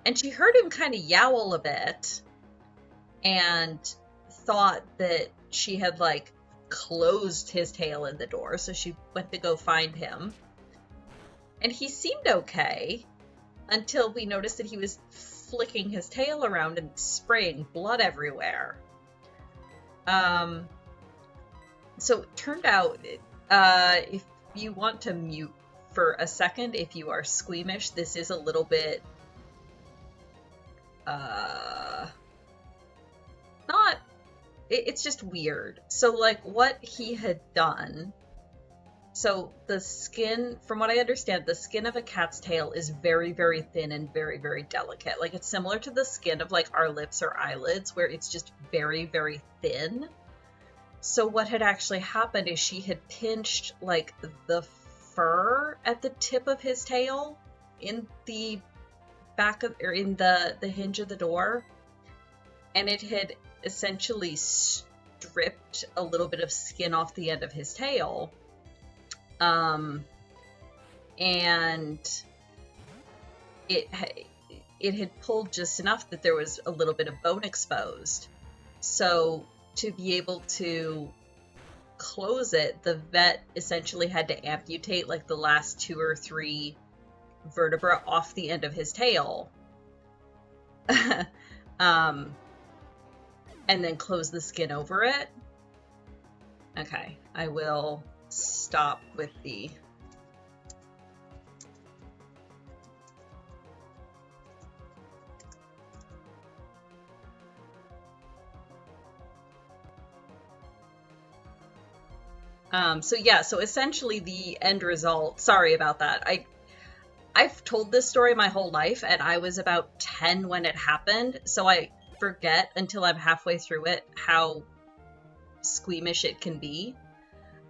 And she heard him kind of yowl a bit and thought that she had like closed his tail in the door. So she went to go find him. And he seemed okay until we noticed that he was flicking his tail around and spraying blood everywhere. So it turned out, if you want to mute for a second, if you are squeamish, this is a little bit, it's just weird. So like what he had done, so the skin, from what I understand, the skin of a cat's tail is very, very thin and very, very delicate. Like, it's similar to the skin of like our lips or eyelids, where it's just very, very thin. So what had actually happened is she had pinched like the fur at the tip of his tail in the back of, or in the hinge of the door, and it had essentially stripped a little bit of skin off the end of his tail. And it had pulled just enough that there was a little bit of bone exposed. So to be able to close it, the vet essentially had to amputate like the last 2 or 3 vertebrae off the end of his tail. And then close the skin over it. Okay, I will stop with the... So yeah, so essentially the end result, sorry about that. I've told this story my whole life, and I was about 10 when it happened, so I forget until I'm halfway through it how squeamish it can be.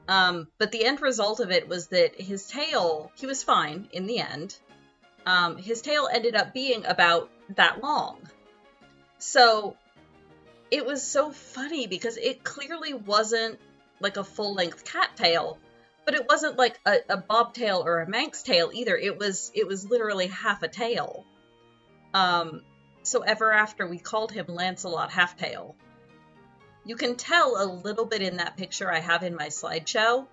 But the end result of it was that his tail, he was fine in the end. His tail ended up being about that long. So it was so funny because it clearly wasn't like a full-length cat tail, but it wasn't like a bobtail or a Manx tail either. It was literally half a tail. So ever after, we called him Lancelot Halftail. You can tell a little bit in that picture I have in my slideshow,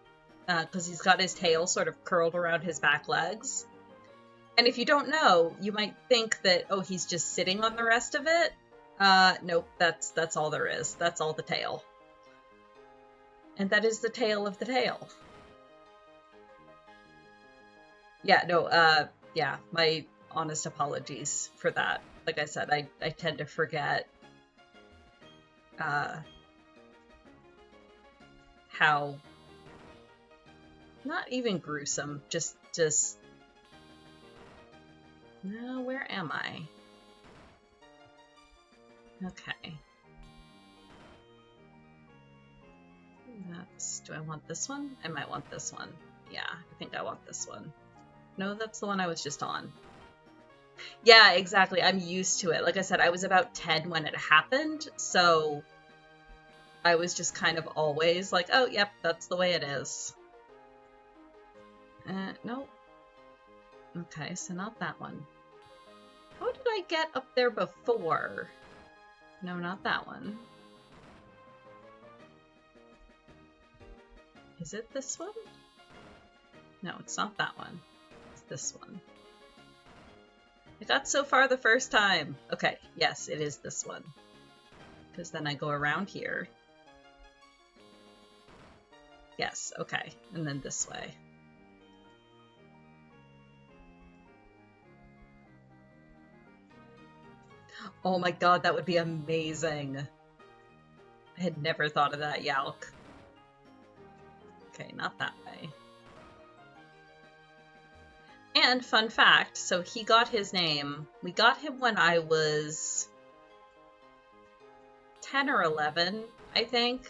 because he's got his tail sort of curled around his back legs. And if you don't know, you might think that, oh, he's just sitting on the rest of it. Nope, that's all there is. That's all the tail. And that is the tail of the tail. Yeah, no, yeah, my honest apologies for that. Like I said, I tend to forget how not even gruesome, just no, where am I? Okay. Do I want this one? I might want this one. Yeah, I think I want this one. No, that's the one I was just on. Yeah, exactly. I'm used to it. Like I said, I was about 10 when it happened, so I was just kind of always like, oh, yep, that's the way it is. No. Okay, so not that one. How did I get up there before? No, not that one. Is it this one? No, it's not that one. It's this one. I got so far the first time. Okay, yes, it is this one. Because then I go around here. Yes, okay. And then this way. Oh my god, that would be amazing. I had never thought of that, Yalk. Okay, not that way. And fun fact, so he got his name, we got him when I was 10 or 11, I think.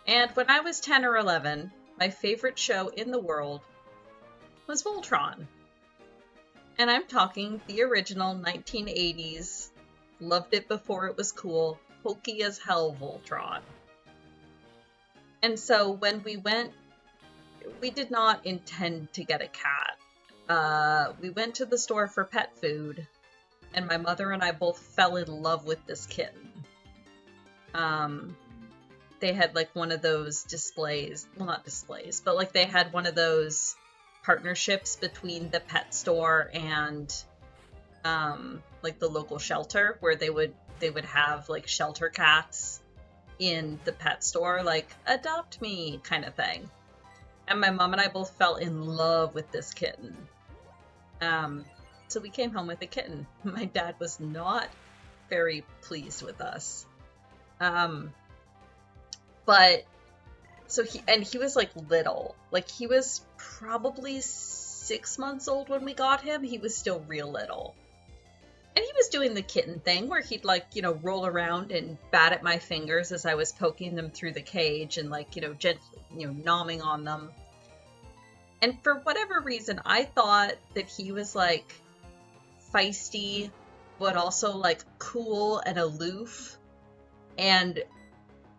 And when I was 10 or 11, my favorite show in the world was Voltron. And I'm talking the original 1980s, loved it before it was cool, hokey as hell Voltron. And so when we went, we did not intend to get a cat. We went to the store for pet food, and my mother and I both fell in love with this kitten. They had like one of those displays, well, not displays, but like they had one of those partnerships between the pet store and like the local shelter, where they would have like shelter cats in the pet store, like adopt me kind of thing. And my mom and I both fell in love with this kitten. So we came home with a kitten. My dad was not very pleased with us. But so he was like little, like he was probably 6 months old when we got him. He was still real little. And he was doing the kitten thing where he'd like, you know, roll around and bat at my fingers as I was poking them through the cage and like, you know, gently, you know, nomming on them. And for whatever reason, I thought that he was like feisty, but also like cool and aloof. And,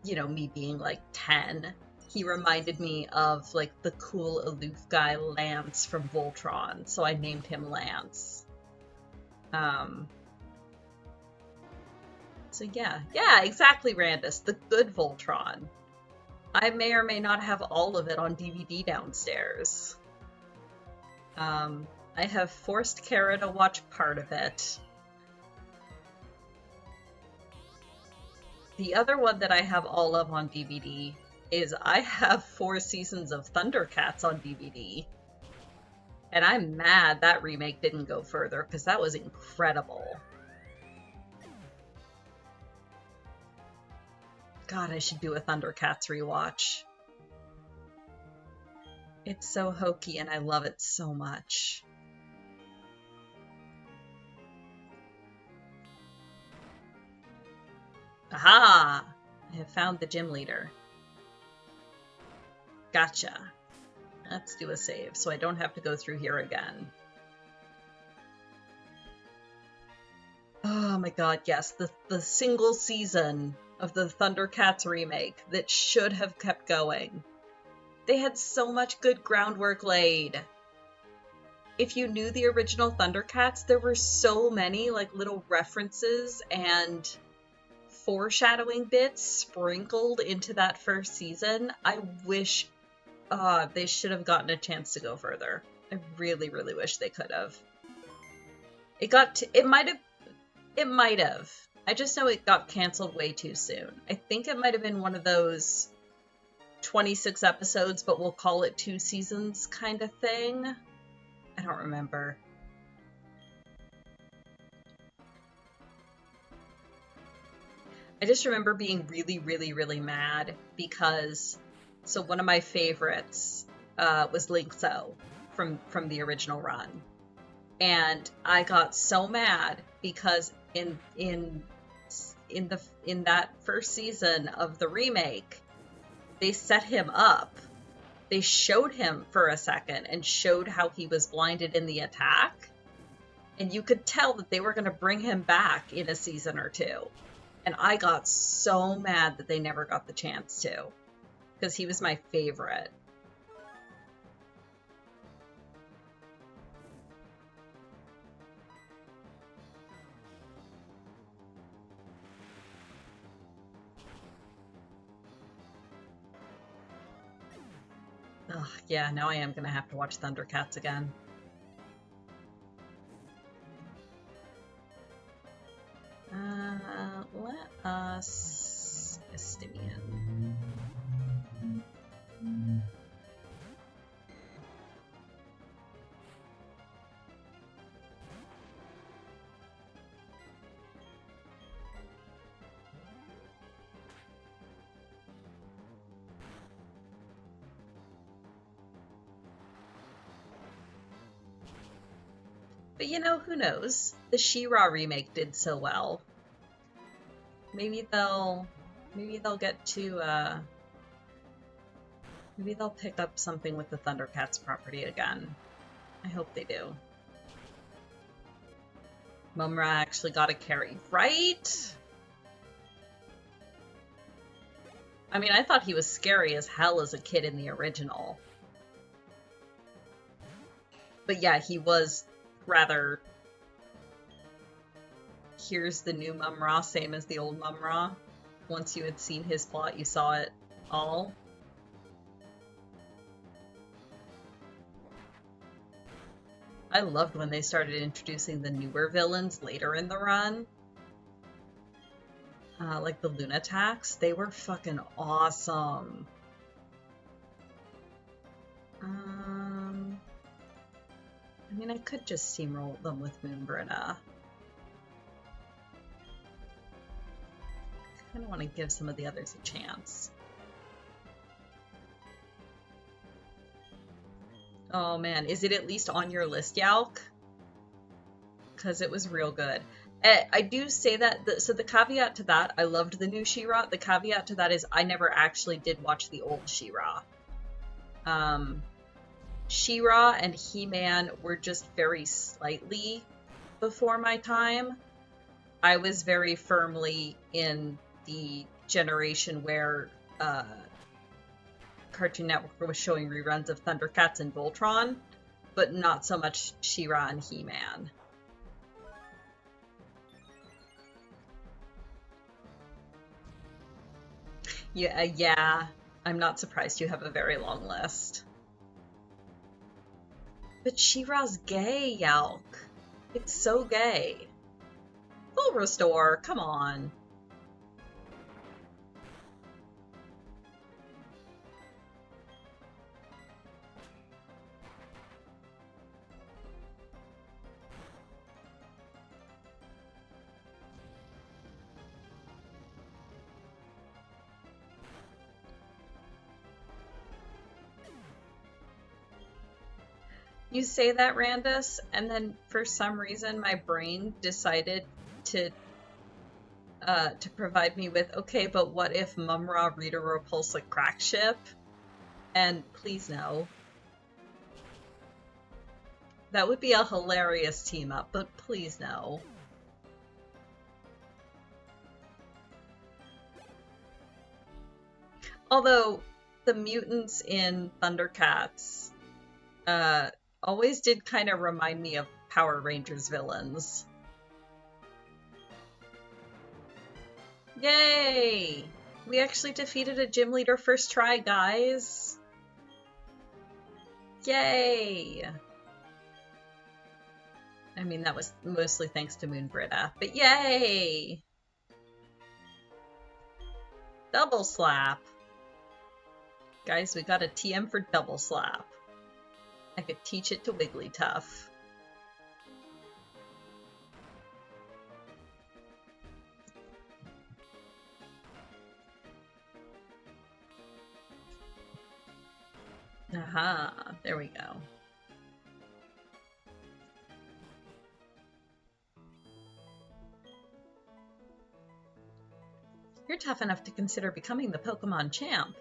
you know, me being like 10, he reminded me of like the cool aloof guy Lance from Voltron. So I named him Lance. So yeah, exactly, Randus, the good Voltron. I may or may not have all of it on DVD downstairs. I have forced Kara to watch part of it. The other one that I have all of on DVD is I have 4 seasons of Thundercats on DVD. And I'm mad that remake didn't go further, because that was incredible. God, I should do a Thundercats rewatch. It's so hokey and I love it so much. Aha! I have found the gym leader. Gotcha. Let's do a save so I don't have to go through here again. Oh my god, yes. The single season of the Thundercats remake that should have kept going. They had so much good groundwork laid. If you knew the original Thundercats, there were so many like little references and foreshadowing bits sprinkled into that first season. I wish they should have gotten a chance to go further. I really, really wish they could have. It might have. I just know it got canceled way too soon. I think it might have been one of those 26 episodes, but we'll call it 2 seasons kind of thing. I don't remember. I just remember being really, really, really mad because, so one of my favorites was Linkso from the original run. And I got so mad because in that first season of the remake, they set him up. They showed him for a second and showed how he was blinded in the attack. And you could tell that they were going to bring him back in a season or 2. And I got so mad that they never got the chance to, because he was my favorite. Ugh, yeah, now I am going to have to watch Thundercats again. Let us... Estimian. But you know, who knows? The She-Ra remake did so well. Maybe they'll get to, maybe they'll pick up something with the Thundercats property again. I hope they do. Mumra actually got a carry, right? I mean, I thought he was scary as hell as a kid in the original. But yeah, he was rather... Here's the new Mumra, same as the old Mumra. Once you had seen his plot, you saw it all. I loved when they started introducing the newer villains later in the run. Like the Lunatacs. They were fucking awesome. I mean, I could just steamroll them with Moonbrenna. I kind of want to give some of the others a chance. Oh man, is it at least on your list, Yalk? Because it was real good. I do say that, so the caveat to that, I loved the new She-Ra. The caveat to that is I never actually did watch the old She-Ra. She-Ra and He-Man were just very slightly before my time. I was very firmly in the generation where Cartoon Network was showing reruns of Thundercats and Voltron, but not so much She-Ra and He-Man. Yeah, I'm not surprised you have a very long list. But She-Ra's gay, Yalk. It's so gay. Full restore, come on. You say that, Randus, and then for some reason my brain decided to to provide me with, okay, but what if Mumra, Rita repulse a crack ship? And please no. That would be a hilarious team up, but please no. Although the mutants in Thundercats always did kind of remind me of Power Rangers villains. Yay! We actually defeated a gym leader first try, guys! Yay! I mean, that was mostly thanks to Moon Britta, but yay! Double slap! Guys, we got a TM for double slap. I could teach it to Wigglytuff. Aha, there we go. You're tough enough to consider becoming the Pokemon champ.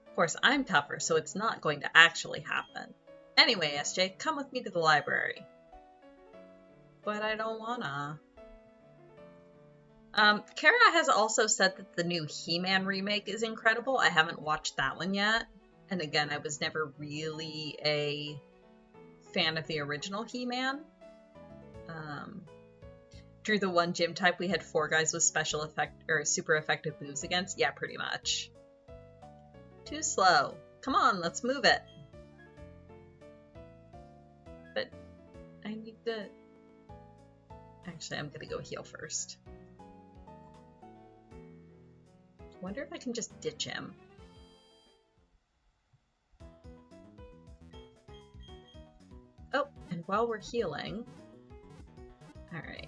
Of course, I'm tougher, so it's not going to actually happen. Anyway, SJ, come with me to the library. But I don't wanna. Kara has also said that the new He-Man remake is incredible. I haven't watched that one yet. And again, I was never really a fan of the original He-Man. Drew the one gym type we had 4 guys with special effect or super effective moves against. Yeah, pretty much. Too slow. Come on, let's move it. But I need to... Actually, I'm gonna go heal first. Wonder if I can just ditch him. Oh, and while we're healing... Alright.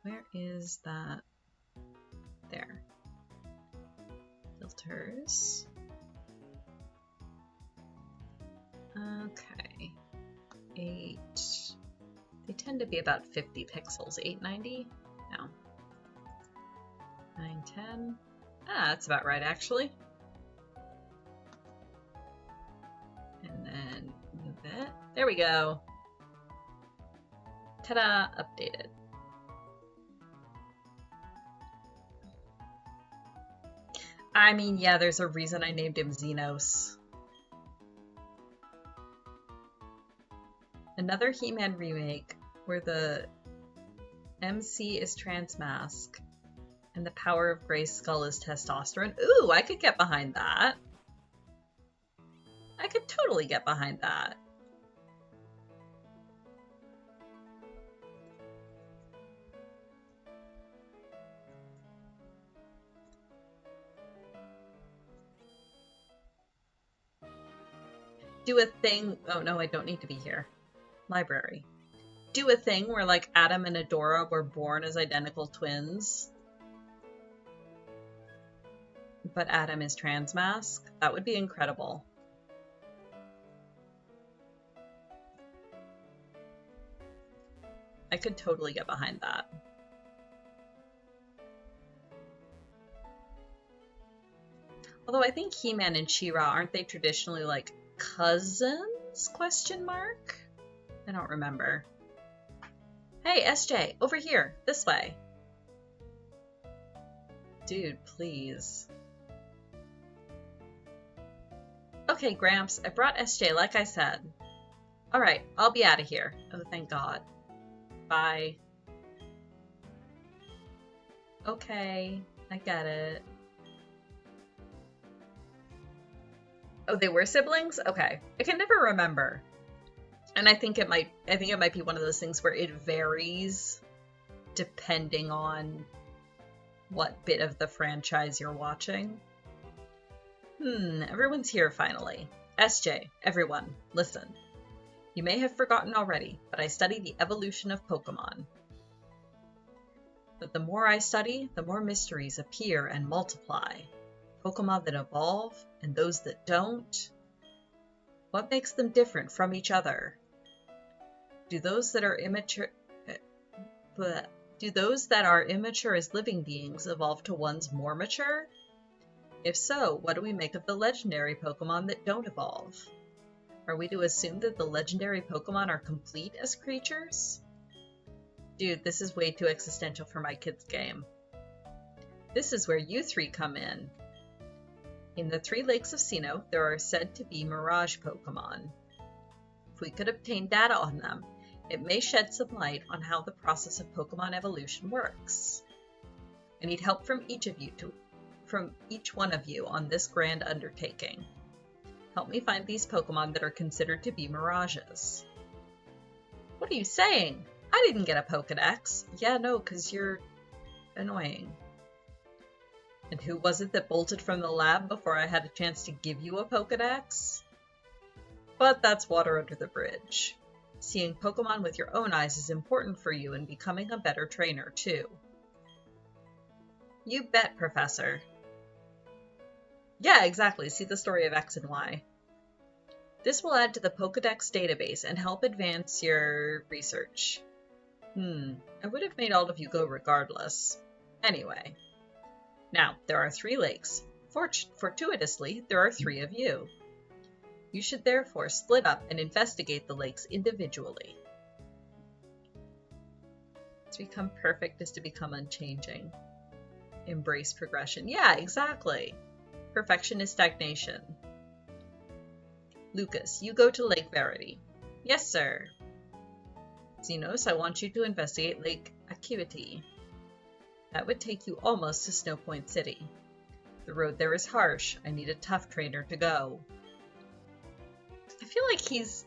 Where is that? There. Filters. Okay. 8. They tend to be about 50 pixels. 890? No. 910. Ah, that's about right, actually. And then move it. There we go. Ta-da! Updated. I mean, yeah, there's a reason I named him Xenos. Another He-Man remake where the MC is Transmask and the power of Grayskull is testosterone. Ooh, I could get behind that. I could totally get behind that. Do a thing. Oh no, I don't need to be here. Library. Do a thing where like Adam and Adora were born as identical twins, but Adam is Transmask. That would be incredible. I could totally get behind that. Although I think He-Man and She-Ra, aren't they traditionally like cousins? Question mark? I don't remember. Hey, SJ, over here, this way. Dude, please. Okay, Gramps, I brought SJ like I said. Alright, I'll be out of here. Oh, thank God. Bye. Okay, I get it. Oh, they were siblings? Okay. I can never remember. And I think it might be one of those things where it varies depending on what bit of the franchise you're watching. Everyone's here finally. SJ, everyone, listen. You may have forgotten already, but I study the evolution of Pokemon. But the more I study, the more mysteries appear and multiply. Pokemon that evolve, and those that don't. What makes them different from each other? Do those that are immature... Do those that are immature as living beings evolve to ones more mature? If so, what do we make of the legendary Pokemon that don't evolve? Are we to assume that the legendary Pokemon are complete as creatures? Dude, this is way too existential for my kids' game. This is where you three come in. In the 3 lakes of Sinnoh, there are said to be Mirage Pokemon. If we could obtain data on them, it may shed some light on how the process of Pokemon evolution works. I need help from each one of you on this grand undertaking. Help me find these Pokemon that are considered to be mirages. What are you saying? I didn't get a Pokedex. Yeah, no, because you're annoying. And who was it that bolted from the lab before I had a chance to give you a Pokedex? But that's water under the bridge. Seeing Pokemon with your own eyes is important for you in becoming a better trainer, too. You bet, Professor. Yeah, exactly. See the story of X and Y. This will add to the Pokedex database and help advance your research. I would have made all of you go regardless. Anyway. Now, there are 3 lakes. Fortuitously, there are 3 of you. You should therefore split up and investigate the lakes individually. To become perfect is to become unchanging. Embrace progression. Yeah, exactly. Perfection is stagnation. Lucas, you go to Lake Verity. Yes, sir. Xenos, I want you to investigate Lake Acuity. That would take you almost to Snow Point City. The road there is harsh. I need a tough trainer to go. I feel like he's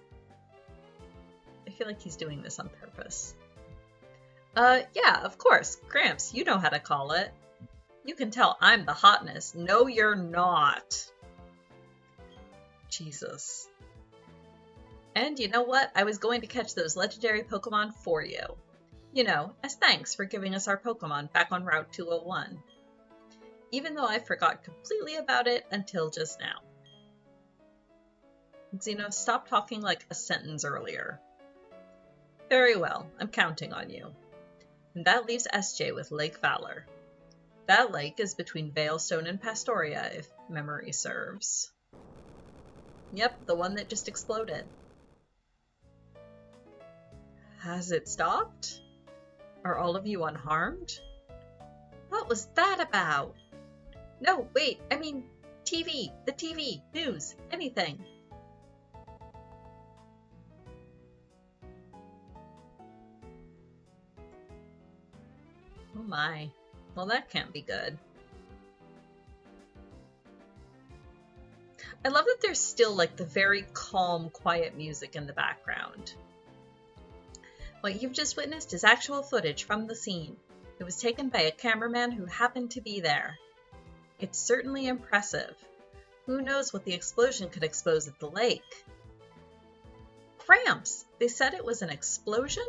doing this on purpose. Yeah, of course. Gramps, you know how to call it. You can tell I'm the hotness. No, you're not. Jesus. And you know what? I was going to catch those legendary Pokemon for you. You know, as thanks for giving us our Pokemon back on Route 201. Even though I forgot completely about it until just now. Xeno, stop talking like a sentence earlier. Very well, I'm counting on you. And that leaves SJ with Lake Valor. That lake is between Veilstone and Pastoria, if memory serves. Yep, the one that just exploded. Has it stopped? Are all of you unharmed? What was that about? No, wait, I mean, TV, the TV, news, anything. Oh my. Well, that can't be good. I love that there's still like the very calm, quiet music in the background. What you've just witnessed is actual footage from the scene. It was taken by a cameraman who happened to be there. It's certainly impressive. Who knows what the explosion could expose at the lake? Cramps! They said it was an explosion?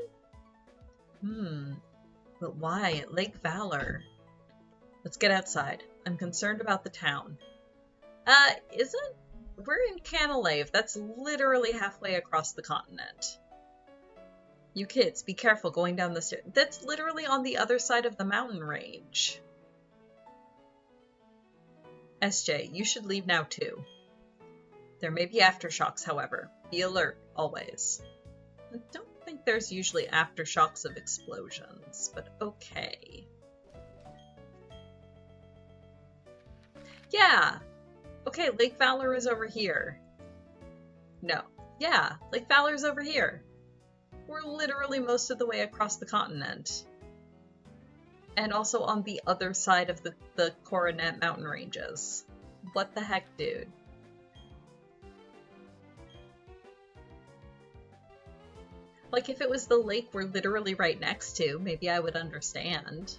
But why at Lake Valor? Let's get outside. I'm concerned about the town. We're in Canalave. That's literally halfway across the continent. You kids, be careful going down the stairs. That's literally on the other side of the mountain range. SJ, you should leave now too. There may be aftershocks, however. Be alert, always. I don't think there's usually aftershocks of explosions, but okay. Yeah! Okay, Lake Valor is over here. No. Yeah, Lake Valor is over here. We're literally most of the way across the continent. And also on the other side of the Coronet mountain ranges. What the heck, dude? Like, if it was the lake we're literally right next to, maybe I would understand.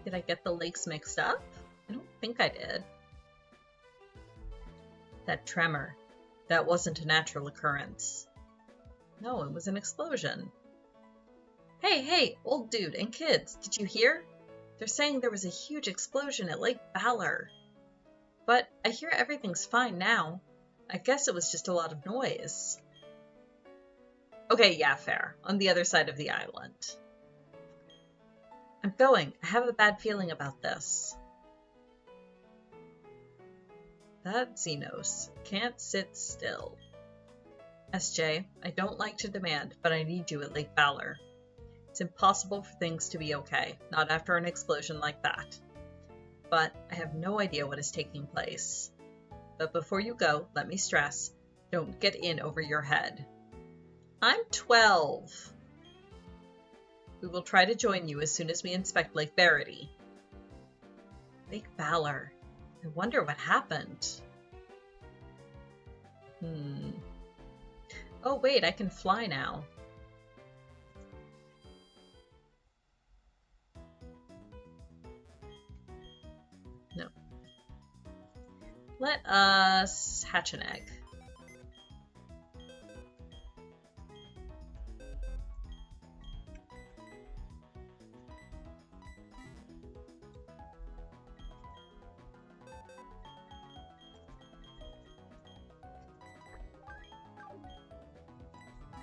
Did I get the lakes mixed up? I don't think I did. That tremor. That wasn't a natural occurrence. No, it was an explosion. Hey, old dude and kids, did you hear? They're saying there was a huge explosion at Lake Valor. But I hear everything's fine now. I guess it was just a lot of noise. Okay, yeah, fair. On the other side of the island. I'm going. I have a bad feeling about this. That Xenos can't sit still. SJ, I don't like to demand, but I need you at Lake Valor. It's impossible for things to be okay, not after an explosion like that. But I have no idea what is taking place. But before you go, let me stress, don't get in over your head. I'm 12. We will try to join you as soon as we inspect Lake Verity. Lake Valor. I wonder what happened. Oh wait, I can fly now. No. Let us hatch an egg.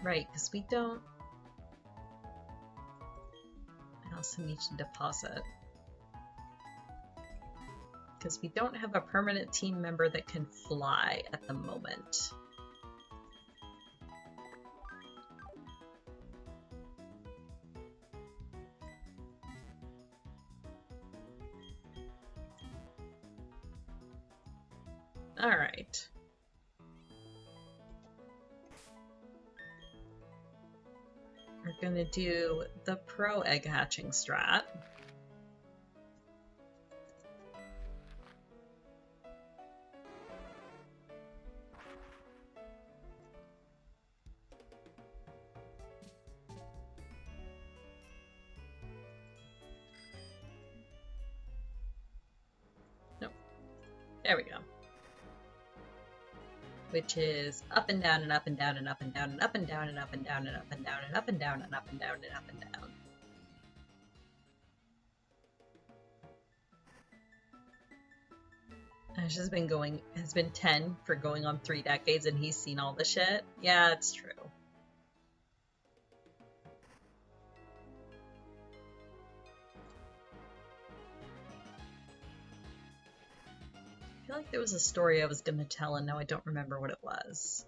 Right, because we don't... I also need to deposit. Because we don't have a permanent team member that can fly at the moment. Alright. We're gonna do the pro egg hatching strat. Nope. There we go. Which is up and down and up and down and up and down and up and down and up and down and up and down and up and down and up and down and up and down. Ash has been 10 for going on 3 decades and he's seen all the shit. Yeah, it's true. I feel like there was a story I was gonna tell and now I don't remember what it was.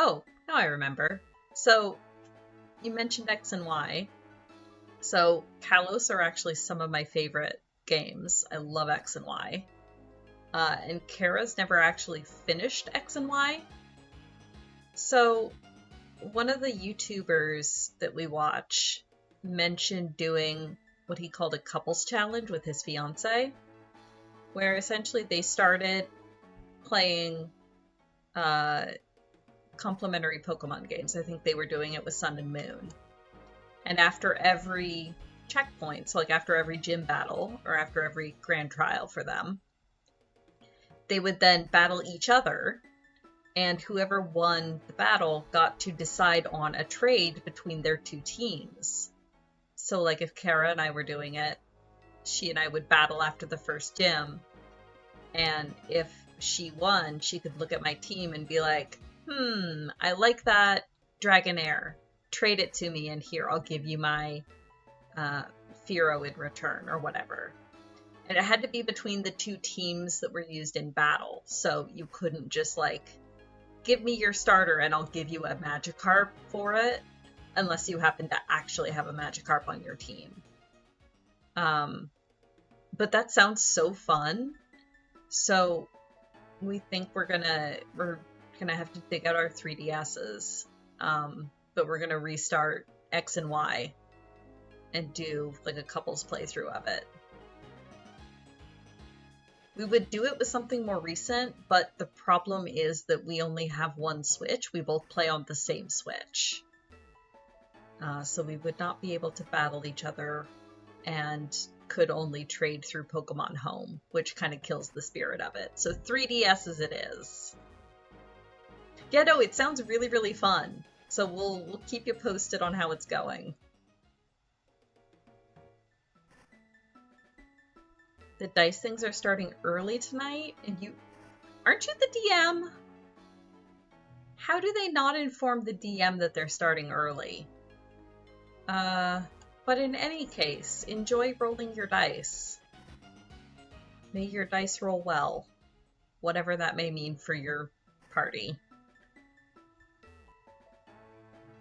Oh, now I remember. So, you mentioned X and Y. So, Kalos are actually some of my favorite games. I love X and Y. And Kara's never actually finished X and Y. So, one of the YouTubers that we watch mentioned doing what he called a couples challenge with his fiance, where essentially they started playing complementary Pokemon games. I think they were doing it with Sun and Moon. And after every checkpoint, so like after every gym battle or after every grand trial for them, they would then battle each other, and whoever won the battle got to decide on a trade between their 2 teams. So like if Kara and I were doing it, she and I would battle after the first gym, and if she won, she could look at my team and be like, I like that Dragonair. Trade it to me and here, I'll give you my Fearow in return or whatever. And it had to be between the 2 teams that were used in battle. So you couldn't just like, give me your starter and I'll give you a Magikarp for it, unless you happen to actually have a Magikarp on your team. But that sounds so fun. So we think we're gonna have to dig out our 3DSs, but we're gonna restart X and Y and do like a couples playthrough of it. We would do it with something more recent, but the problem is that we only have one Switch. We both play on the same Switch. So we would not be able to battle each other, and could only trade through Pokemon Home, which kind of kills the spirit of it. So 3DS it is. Yeah, no, it sounds really, really fun. So we'll keep you posted on how it's going. The dice things are starting early tonight, and aren't you the DM? How do they not inform the DM that they're starting early? But in any case, enjoy rolling your dice. May your dice roll well, whatever that may mean for your party.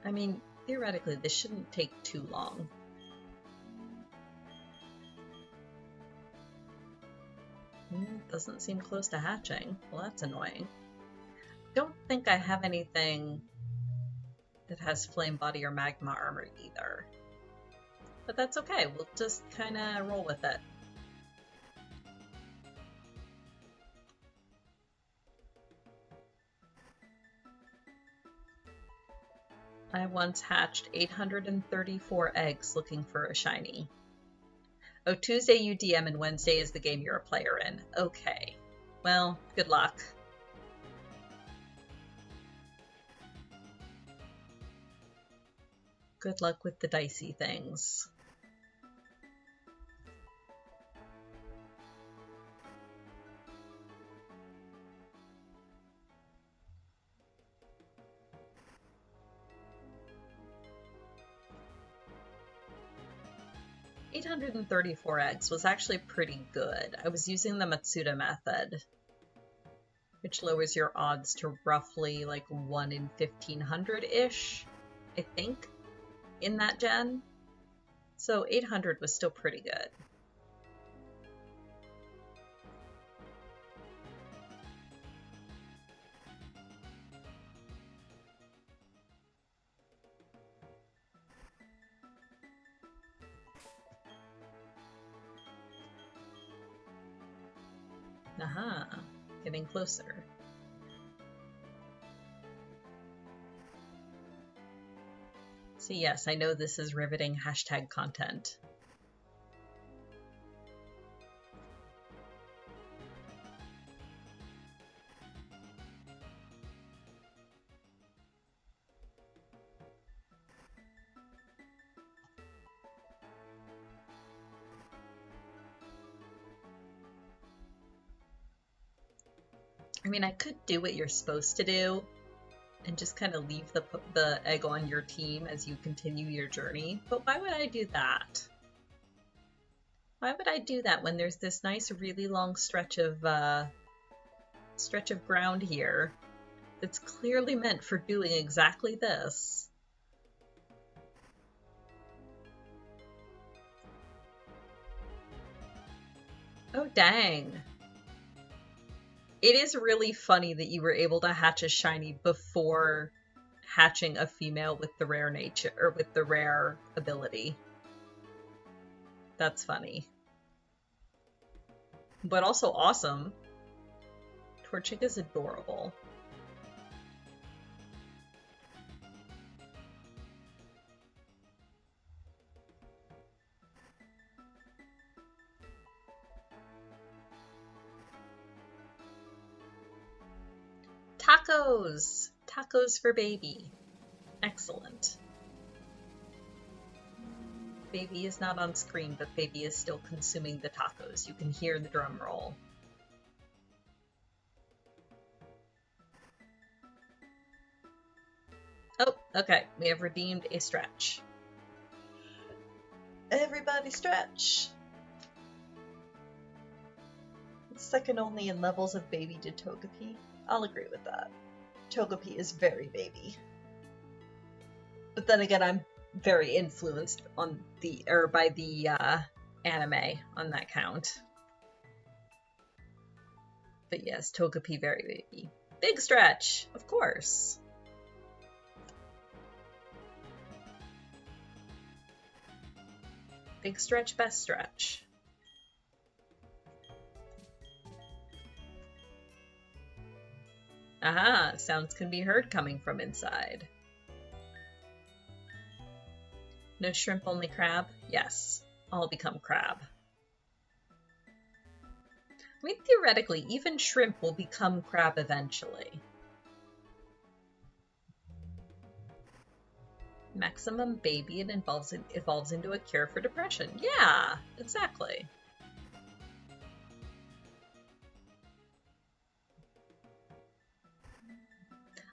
I mean, theoretically, this shouldn't take too long. Doesn't seem close to hatching. Well, that's annoying. Don't think I have anything that has Flame Body or Magma Armor either. But that's okay, we'll just kind of roll with it. I once hatched 834 eggs looking for a shiny. Oh, Tuesday you DM and Wednesday is the game you're a player in. Okay. Well, good luck. Good luck with the dicey things. $834 eggs was actually pretty good. I was using the Matsuda method, which lowers your odds to roughly like 1 in 1500-ish, I think, in that gen. So 800 was still pretty good. Aha, getting closer. So yes, I know this is riveting hashtag content. I mean, I could do what you're supposed to do and just kind of leave the egg on your team as you continue your journey, but why would I do that? Why would I do that when there's this nice, really long stretch of ground here that's clearly meant for doing exactly this? Oh, dang. It is really funny that you were able to hatch a shiny before hatching a female with the rare nature, or with the rare ability. That's funny. But also awesome. Torchic is adorable. Tacos! Tacos for baby. Excellent. Baby is not on screen, but baby is still consuming the tacos. You can hear the drum roll. Oh, okay. We have redeemed a stretch. Everybody stretch! It's second only in levels of baby to Togepi. I'll agree with that. Togepi is very baby. But then again, I'm very influenced by the anime on that count. But yes, Togepi very baby. Big stretch, of course. Big stretch, best stretch. Aha, sounds can be heard coming from inside. No shrimp, only crab? Yes, I'll become crab. I mean, theoretically, even shrimp will become crab eventually. Maximum baby, it evolves into a cure for depression. Yeah, exactly.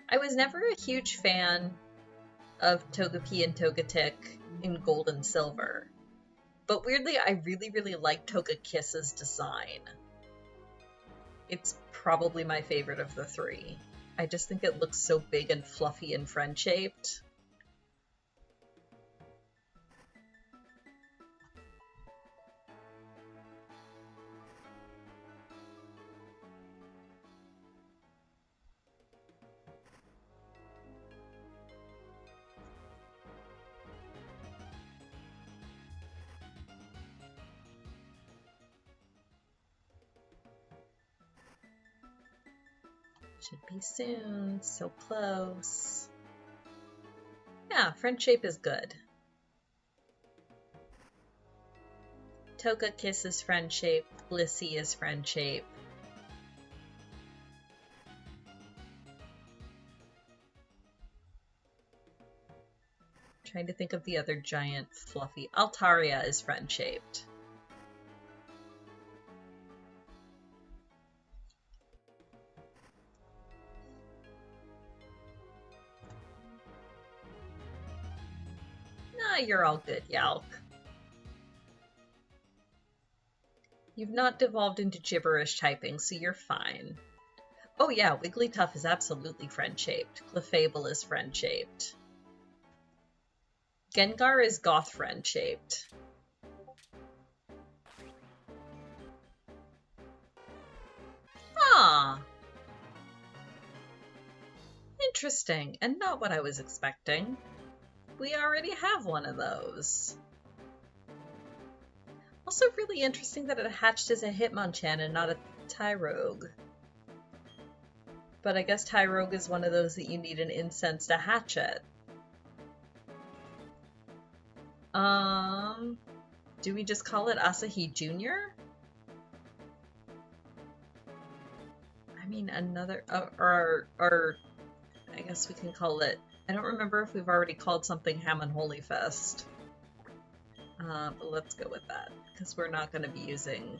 I was never a huge fan of Togepi and Togetic in Gold and Silver, but weirdly, I really, really like Togekiss's design. It's probably my favorite of the three. I just think it looks so big and fluffy and friend-shaped. Should be soon. So close. Yeah, friend shape is good. Togekiss is friend shape. Blissey is friend shape. Trying to think of the other giant fluffy. Altaria is friend shaped. Nah, you're all good, Yalk. You've not devolved into gibberish typing, so you're fine. Oh yeah, Wigglytuff is absolutely friend-shaped. Clefable is friend-shaped. Gengar is goth friend-shaped. Ah! Interesting, and not what I was expecting. We already have one of those. Also really interesting that it hatched as a Hitmonchan and not a Tyrogue. But I guess Tyrogue is one of those that you need an incense to hatch it. Do we just call it Asahi Jr.? I mean, another, or I guess we can call it, I don't remember if we've already called something Ham and Holy Fest. But let's go with that, because we're not going to be using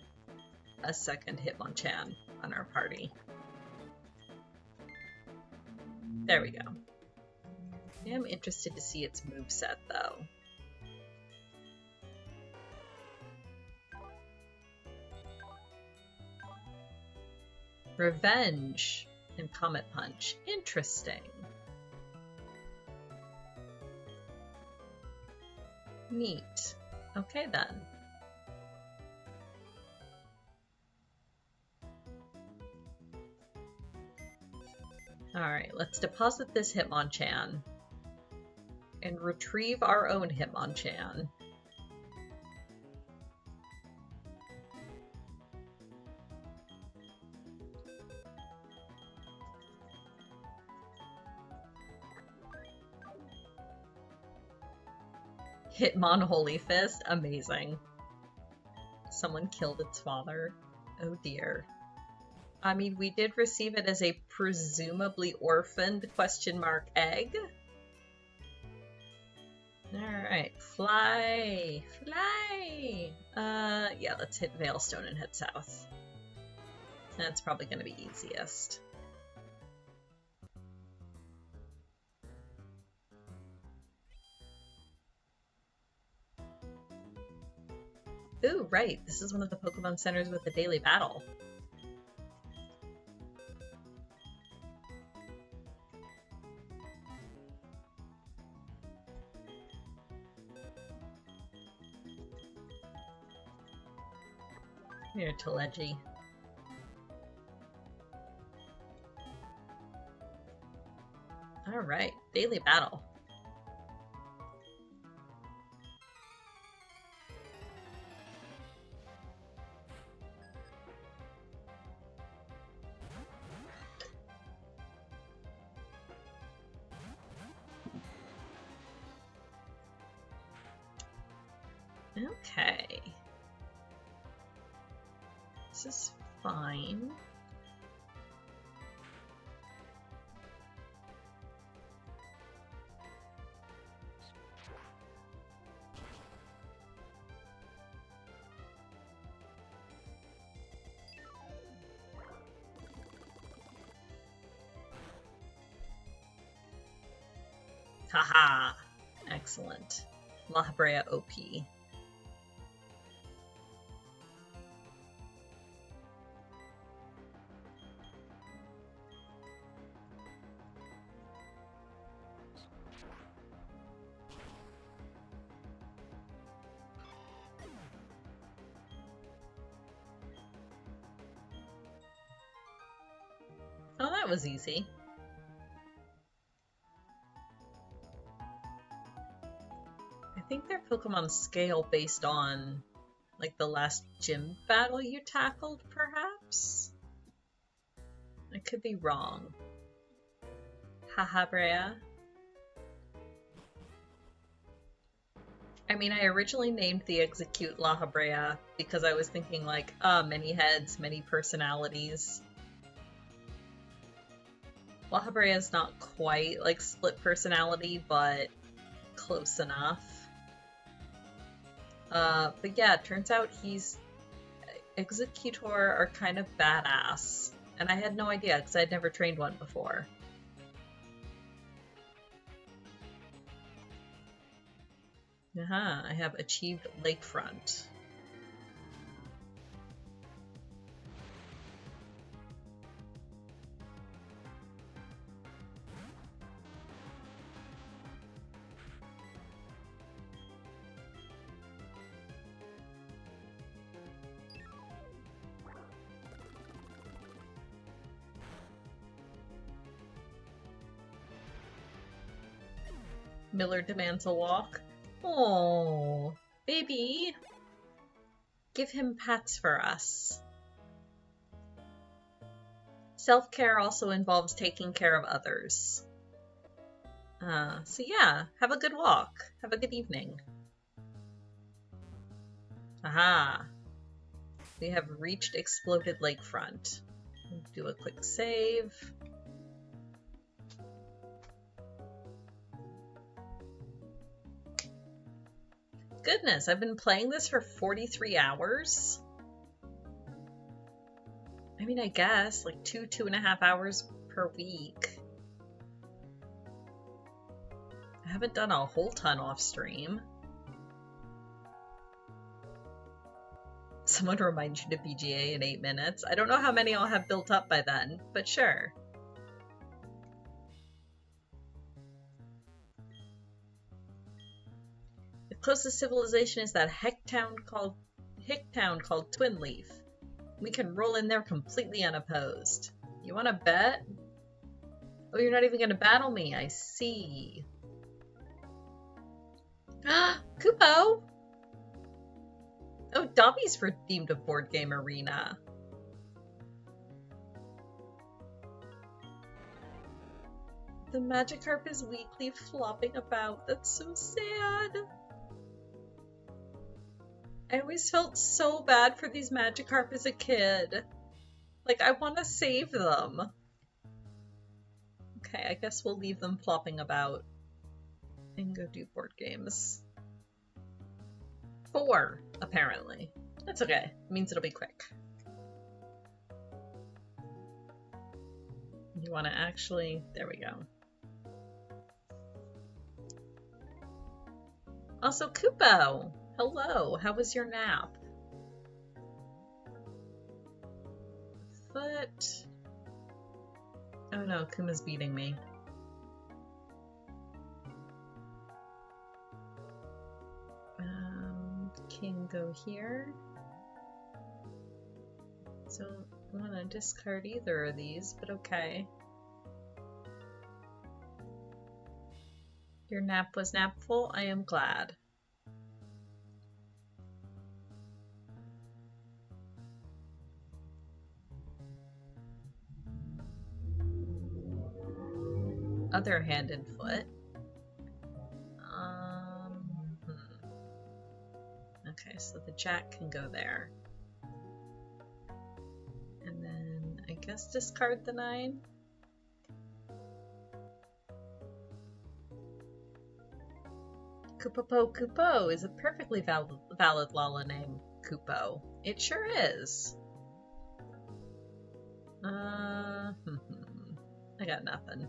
a second Hitmonchan on our party. There we go. I am interested to see its moveset, though. Revenge and Comet Punch. Interesting. Neat. Okay, then. Alright, let's deposit this Hitmonchan and retrieve our own Hitmonchan. Hitmon Holy Fist, amazing. Someone killed its father. Oh dear. I mean, we did receive it as a presumably orphaned question mark egg. Alright, fly! Fly! Yeah, let's hit Veilstone and head south. That's probably gonna be easiest. Ooh, right, this is one of the Pokemon centers with the daily battle. Here, Telegy. Alright, daily battle. Okay. This is fine. Haha! Excellent. La Brea OP. Oh, that was easy. I think their Pokemon scale based on, like, the last gym battle you tackled, perhaps? I could be wrong. Haha, Brea. I mean, I originally named the Execute La Habrea because I was thinking, like, many heads, many personalities. La Habrea is not quite like split personality, but close enough. But yeah, it turns out Executor are kind of badass. And I had no idea because I'd never trained one before. I have achieved Lakefront. Miller demands a walk. Oh, baby. Give him pats for us. Self-care also involves taking care of others. So yeah, have a good walk. Have a good evening. Aha. We have reached Exploded Lakefront. Do a quick save. Goodness, I've been playing this for 43 hours. I mean, I guess, like 2.5 hours per week. I haven't done a whole ton off stream. Someone reminds you to BGA in 8 minutes. I don't know how many I'll have built up by then, but sure. The closest civilization is that hick town called Twinleaf. We can roll in there completely unopposed. You want to bet? Oh, you're not even going to battle me. I see. Ah, Kupo! Oh, Dobby's redeemed a board game arena. The Magikarp is weakly flopping about. That's so sad. I always felt so bad for these Magikarp as a kid. Like, I want to save them. Okay, I guess we'll leave them flopping about and go do board games. 4, apparently. That's okay. It means it'll be quick. You want to actually... There we go. Also, Kupo! Hello, how was your nap? Foot... Oh no, Kuma's beating me. Can go here. So I want to discard either of these, but okay. Your nap was napful? I am glad. Other hand and foot. Okay, so the jack can go there. guess discard the 9. Kupo is a perfectly valid Lala name, Kupo. It sure is. I got nothing.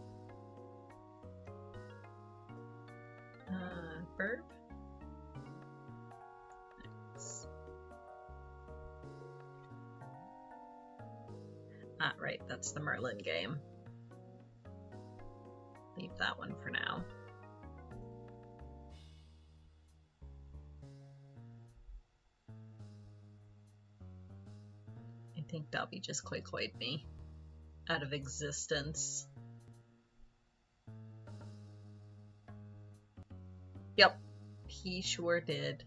Verb? Thanks. Ah, right, that's the Merlin game. Leave that one for now. I think Dobby just Quaid me out of existence. Yep, he sure did.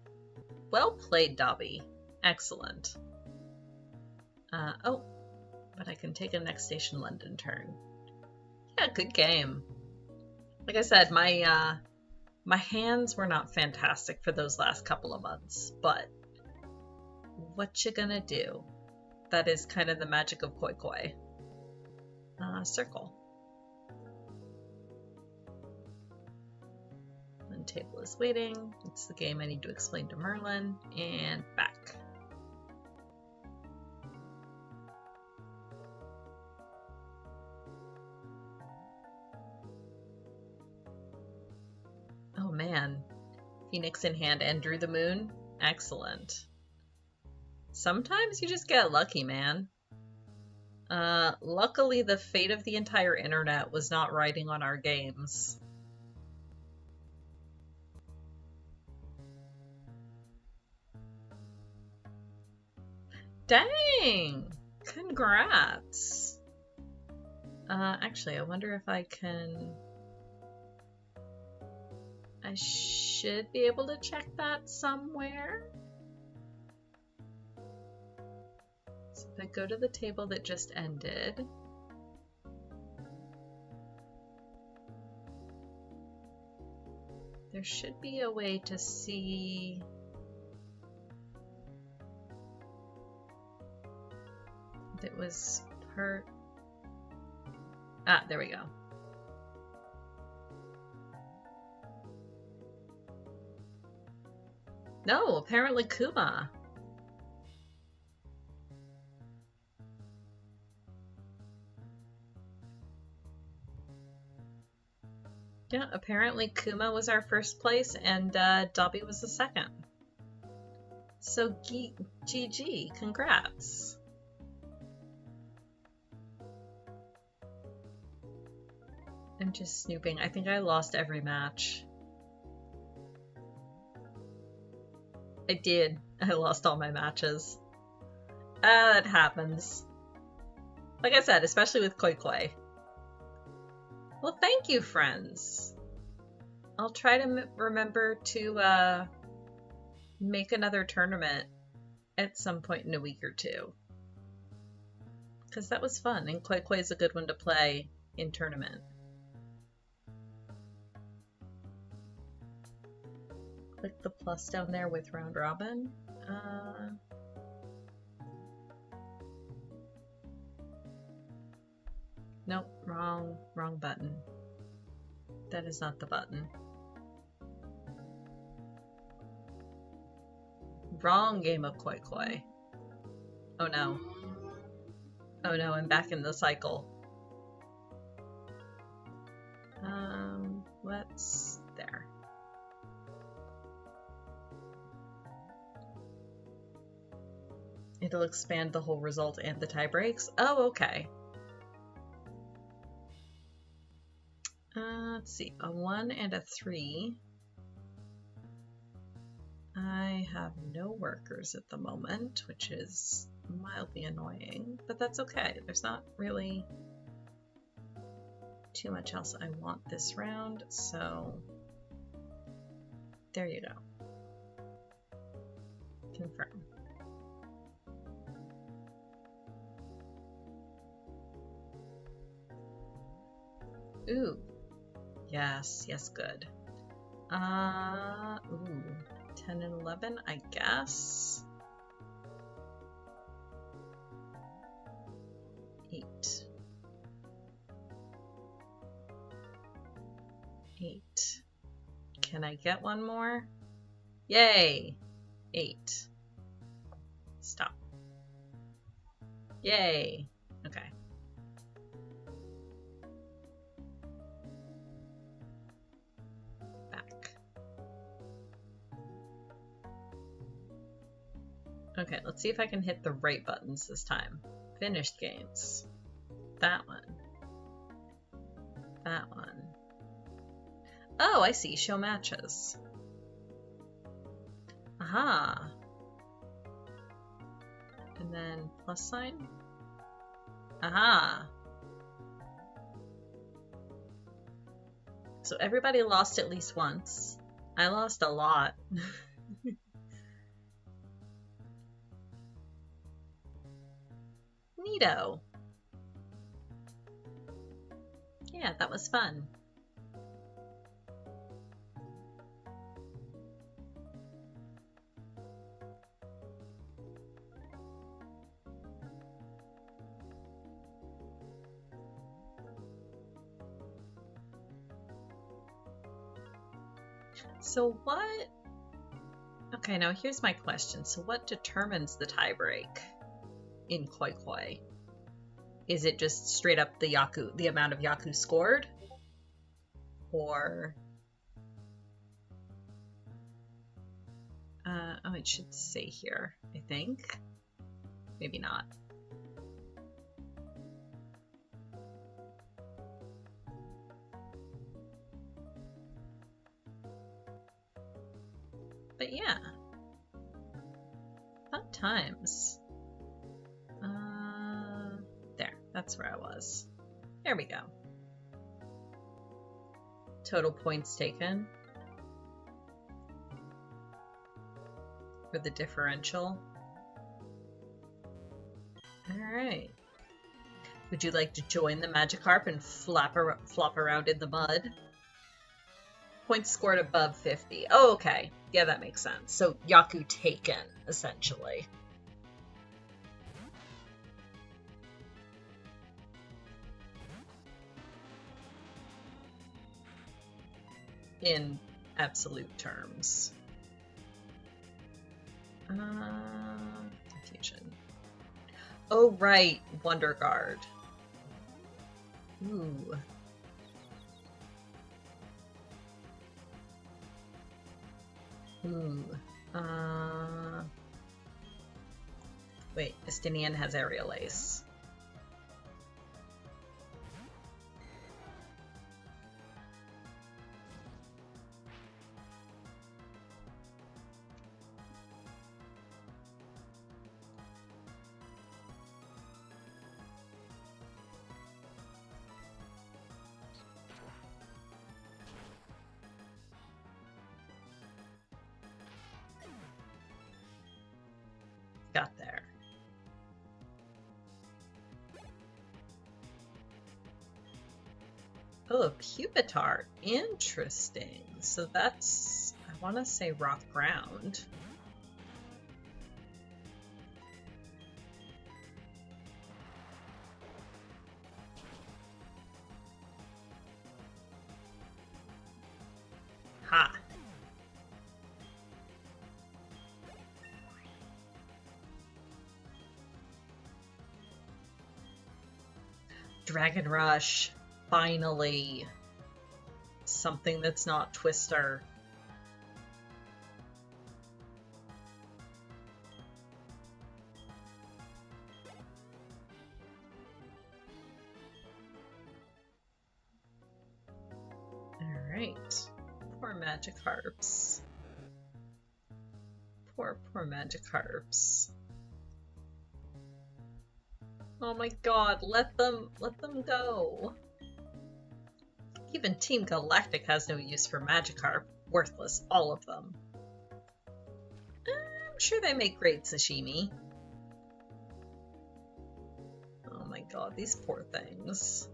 Well played, Dobby. Excellent. Oh, but I can take a next station London turn. Yeah, good game. Like I said, my hands were not fantastic for those last couple of months, but what you gonna do? That is kind of the magic of Koi. Circle. And table is waiting. It's the game I need to explain to Merlin. And back. Oh man. Phoenix in hand and drew the moon. Excellent. Sometimes you just get lucky, man. Luckily, the fate of the entire internet was not riding on our games. Dang! Congrats! Actually, I wonder if I can... I should be able to check that somewhere. So if I go to the table that just ended, there should be a way to see if it was per... Ah, there we go. No, apparently Kuma. Yeah, apparently Kuma was our first place and Dobby was the second. So GG, congrats. I'm just snooping. I think I lost every match. I did. I lost all my matches. That happens. Like I said, especially with Koi. Well, thank you, friends. I'll try to remember to make another tournament at some point in a week or two. Because that was fun, and Koi is a good one to play in tournament. Click the plus down there with round robin. Nope, wrong button. That is not the button. Wrong game of Koi. Oh no. Oh no, I'm back in the cycle. Let's... there. It'll expand the whole result and the tie breaks? Oh, okay. Let's see, a 1 and a 3. I have no workers at the moment, which is mildly annoying, but that's okay. There's not really too much else I want this round, so there you go. Confirm. Ooh. Yes, good. Ooh. 10 and 11, I guess. 8. 8. Can I get one more? Yay! 8. Stop. Yay! Okay. Back. Okay, let's see if I can hit the right buttons this time. Finished games. That one. That one. Oh, I see. Show matches. Aha. And then plus sign. Aha. So everybody lost at least once. I lost a lot. Neato. Yeah, that was fun. So what? Okay, now here's my question. So what determines the tiebreak in Koi Koi? Is it just straight up the Yaku, the amount of Yaku scored? Or oh, it should say here, I think. Maybe not. But yeah. Fun times. There, that's where I was. There we go. Total points taken. For the differential. Alright. Would you like to join the Magikarp and flop around in the mud? Points scored above 50. Oh, okay. Yeah, that makes sense. So, Yaku taken, essentially. In absolute terms. Confusion. Oh, right. Wonder Guard. Ooh. Ooh. Wait, Estinian has Aerial Ace. Got there. Oh, a Pupitar. Interesting. So that's, I want to say rock ground. Ha. Dragon Rush. Finally. Something that's not Twister. Alright. Poor Magikarps. Poor Magikarps. Oh my god, let them go. Even Team Galactic has no use for Magikarp. Worthless, all of them. I'm sure they make great sashimi. Oh my god, these poor things.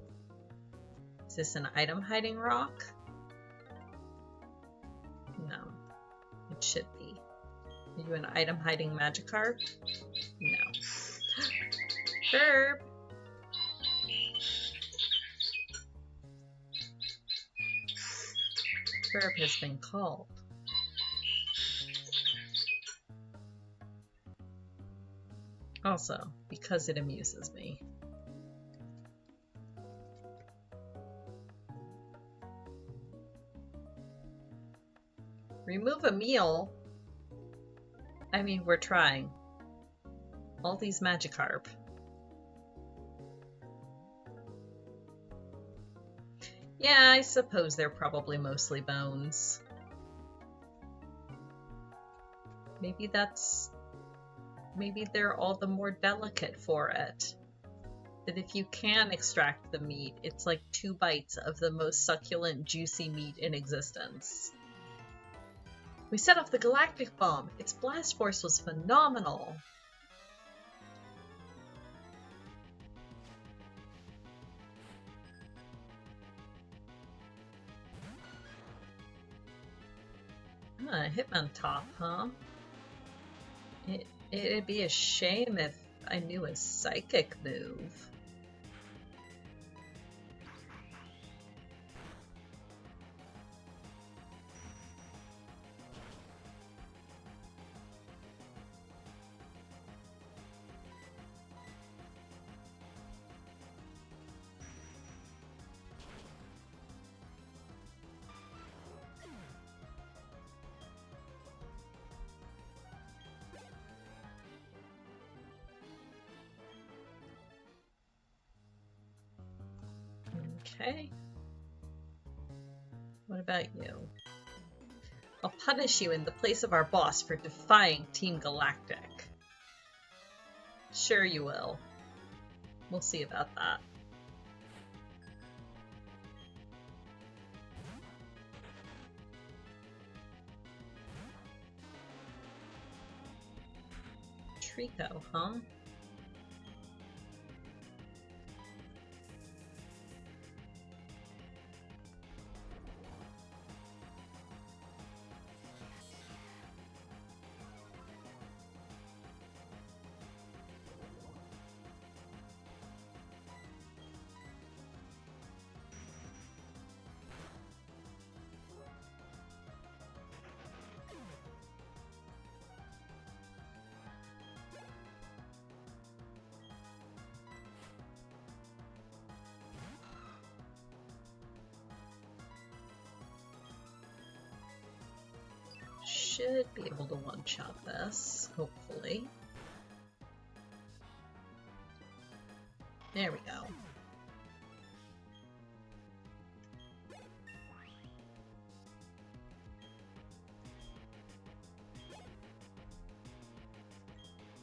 Is this an item hiding rock? No. It should be. Are you an item hiding Magikarp? No. Herb! verb has been called. Also, because it amuses me. Remove a meal? I mean, we're trying. All these Magikarp. Yeah, I suppose they're probably mostly bones. Maybe they're all the more delicate for it. That if you can extract the meat, it's like 2 bites of the most succulent, juicy meat in existence. We set off the galactic bomb. Its blast force was phenomenal. Hitmontop, huh? It'd be a shame if I knew a psychic move. Okay. What about you? I'll punish you in the place of our boss for defying Team Galactic. Sure you will. We'll see about that. Trico, huh? Should be able to one-shot this, hopefully. There we go.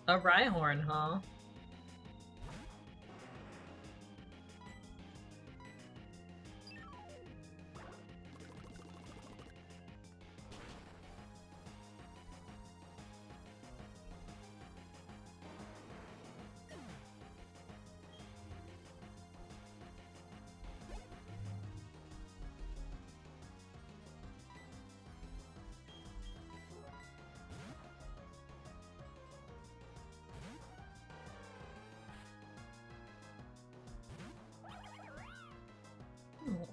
A Rhyhorn, huh?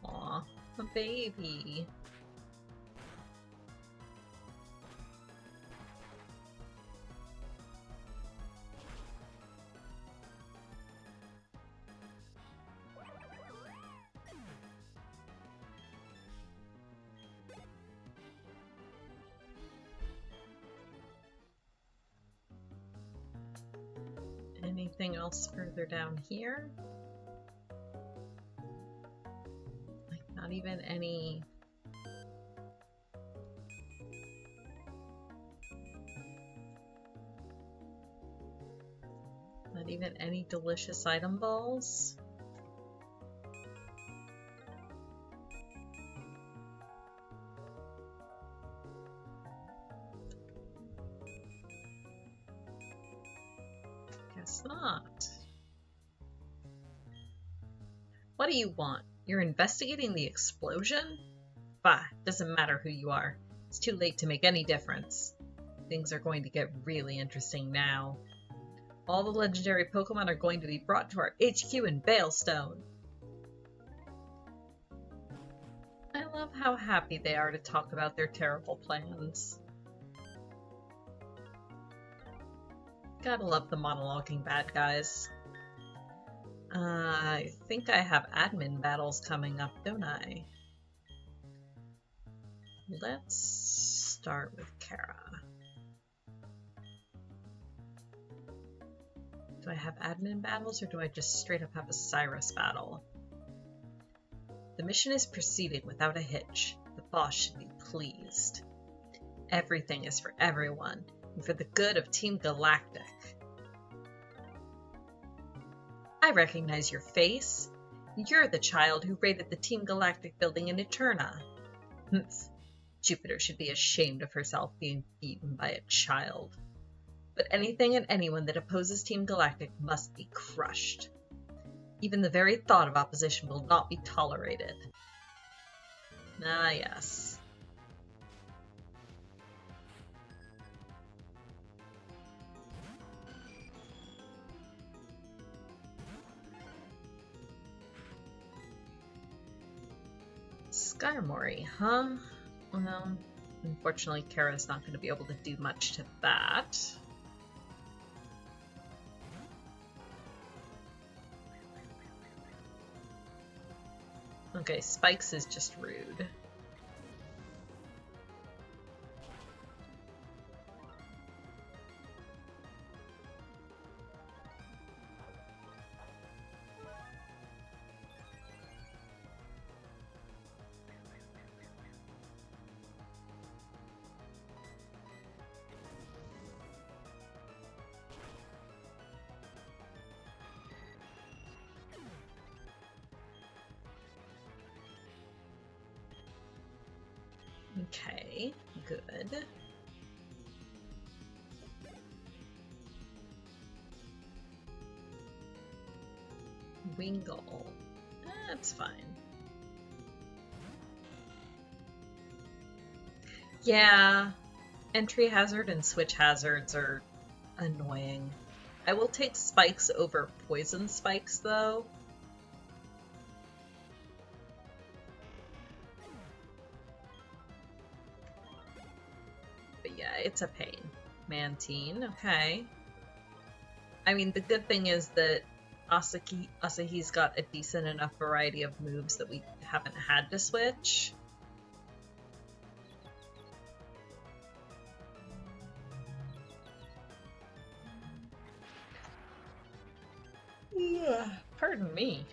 Aw, a baby. Anything else further down here? Like, not even any... Not even any delicious item balls? Guess not. What do you want? You're investigating the explosion? Bah, doesn't matter who you are. It's too late to make any difference. Things are going to get really interesting now. All the legendary Pokemon are going to be brought to our HQ in Balestone. I love how happy they are to talk about their terrible plans. Gotta love the monologuing bad guys. I think I have admin battles coming up, don't I? Let's start with Kara. Do I have admin battles or do I just straight up have a Cyrus battle? The mission is proceeding without a hitch. The boss should be pleased. Everything is for everyone, and for the good of Team Galactic. I recognize your face. You're the child who raided the Team Galactic building in Eterna. Jupiter should be ashamed of herself being beaten by a child. But anything and anyone that opposes Team Galactic must be crushed. Even the very thought of opposition will not be tolerated. Ah, yes. Skymori, huh? Well, unfortunately, Kara's not going to be able to do much to that. Okay, Spikes is just rude. Okay, good. Wingle. That's fine. Yeah, entry hazard and switch hazards are annoying. I will take Spikes over Poison Spikes, though. But yeah, it's a pain. Mantine, okay. I mean, the good thing is that Asahi's got a decent enough variety of moves that we haven't had to switch. Pardon me.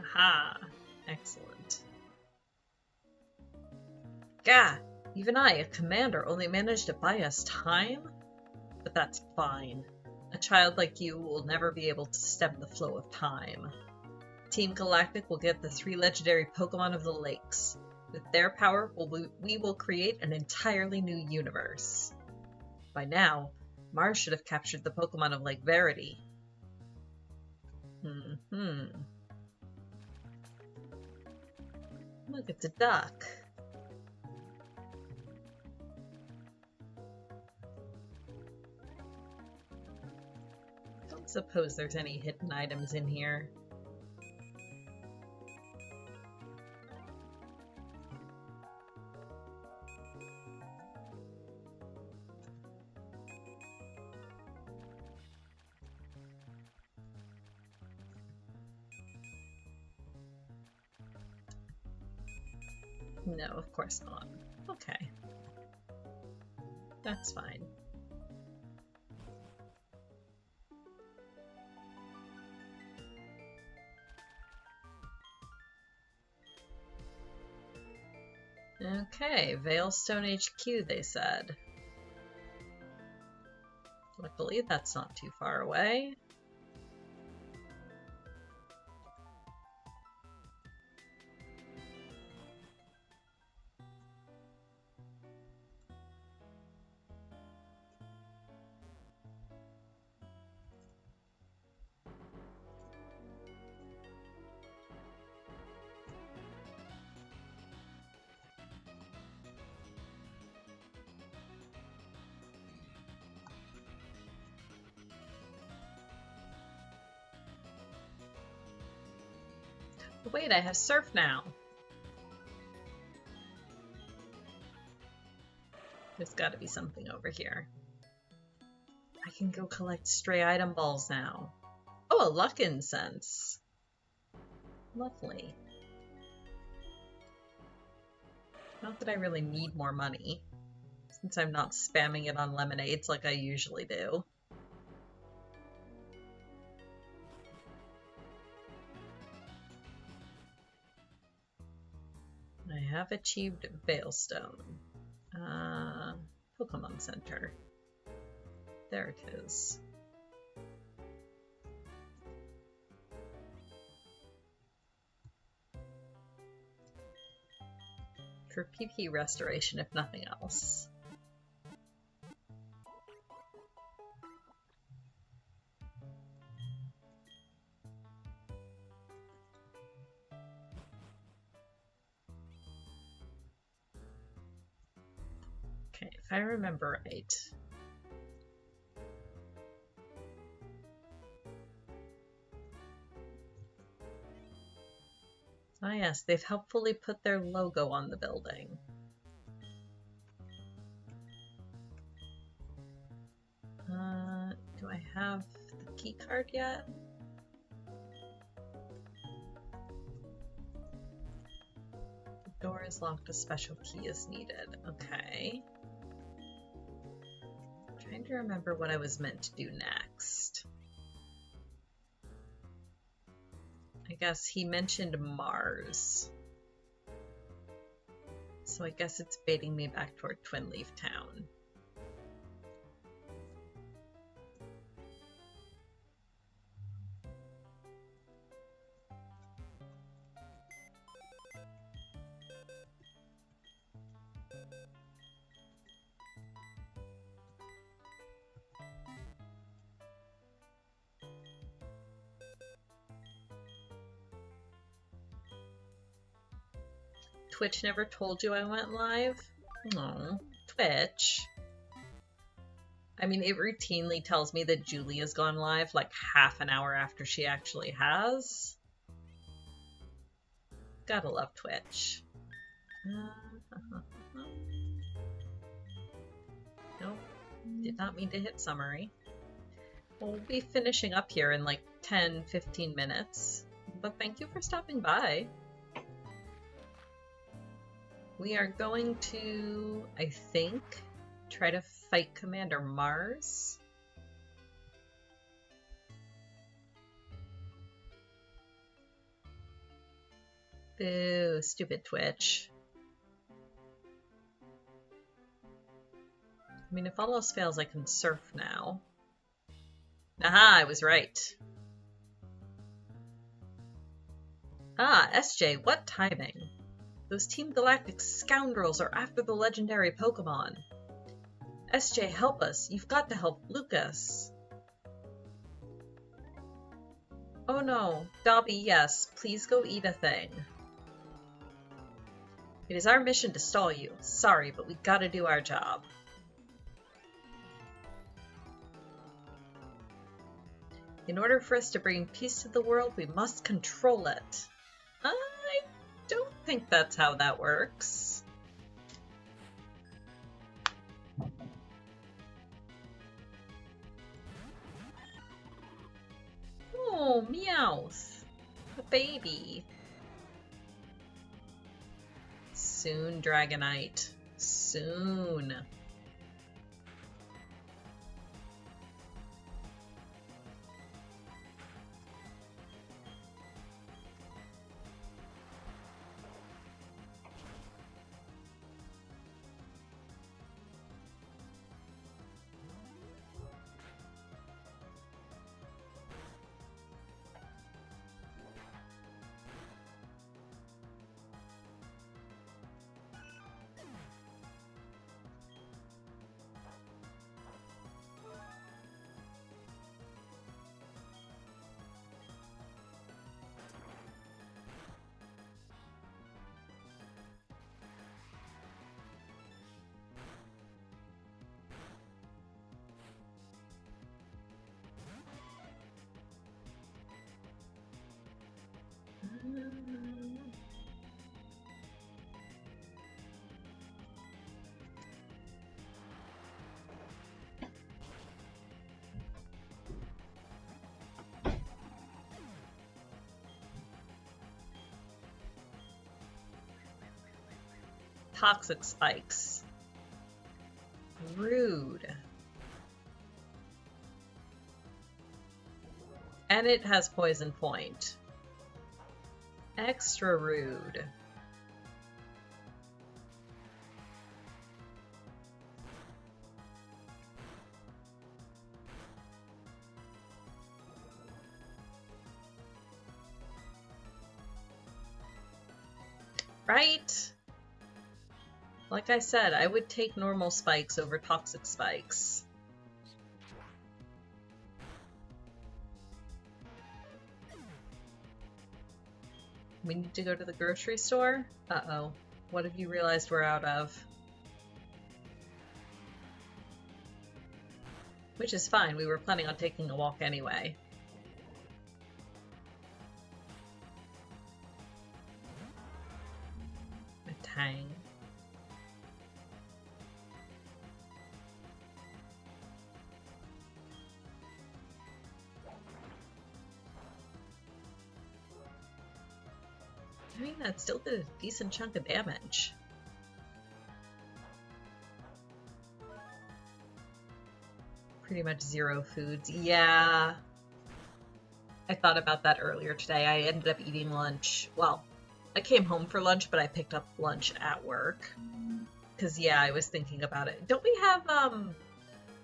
Aha! Excellent. Gah! Even I, a commander, only managed to buy us time? But that's fine. A child like you will never be able to stem the flow of time. Team Galactic will get the 3 legendary Pokemon of the Lakes. With their power, we will create an entirely new universe. By now, Mars should have captured the Pokemon of Lake Verity. Look, it's a duck. Don't suppose there's any hidden items in here. No, of course not. Okay. That's fine. Okay, Veilstone HQ, they said. Luckily, that's not too far away. But wait, I have surf now. There's got to be something over here. I can go collect stray item balls now. Oh, a luck incense. Lovely. Not that I really need more money, since I'm not spamming it on lemonades like I usually do. I have achieved Veilstone. Pokemon Center. There it is. For PP restoration, if nothing else. Okay, if I remember right. Ah yes, they've helpfully put their logo on the building. Do I have the key card yet? The door is locked, a special key is needed. Okay. I'm trying to remember what I was meant to do next. I guess he mentioned Mars. So I guess it's baiting me back toward Twin Leaf Town. Twitch never told you I went live? Oh, Twitch. I mean, it routinely tells me that Julia's gone live like half an hour after she actually has. Gotta love Twitch. Nope, did not mean to hit summary. We'll be finishing up here in like 10-15 minutes, but thank you for stopping by. We are going to, I think, try to fight Commander Mars. Boo, stupid Twitch. I mean, if all else fails, I can surf now. Aha, I was right. Ah, SJ, what timing? Those Team Galactic scoundrels are after the legendary Pokemon. SJ, help us. You've got to help Lucas. Oh no. Dobby, yes. Please go eat a thing. It is our mission to stall you. Sorry, but we gotta do our job. In order for us to bring peace to the world, we must control it. I don't think that's how that works. Oh, Meowth. A baby. Soon, Dragonite. Soon. Toxic spikes. Rude. And it has poison point. Extra rude. Right? Like I said, I would take normal spikes over toxic spikes. We need to go to the grocery store? Uh-oh. What have you realized we're out of? Which is fine, we were planning on taking a walk anyway. A tang. I mean, that still did a decent chunk of damage. Pretty much zero foods. Yeah. I thought about that earlier today. I ended up eating lunch. Well, I came home for lunch, but I picked up lunch at work. Because, yeah, I was thinking about it. Don't we have,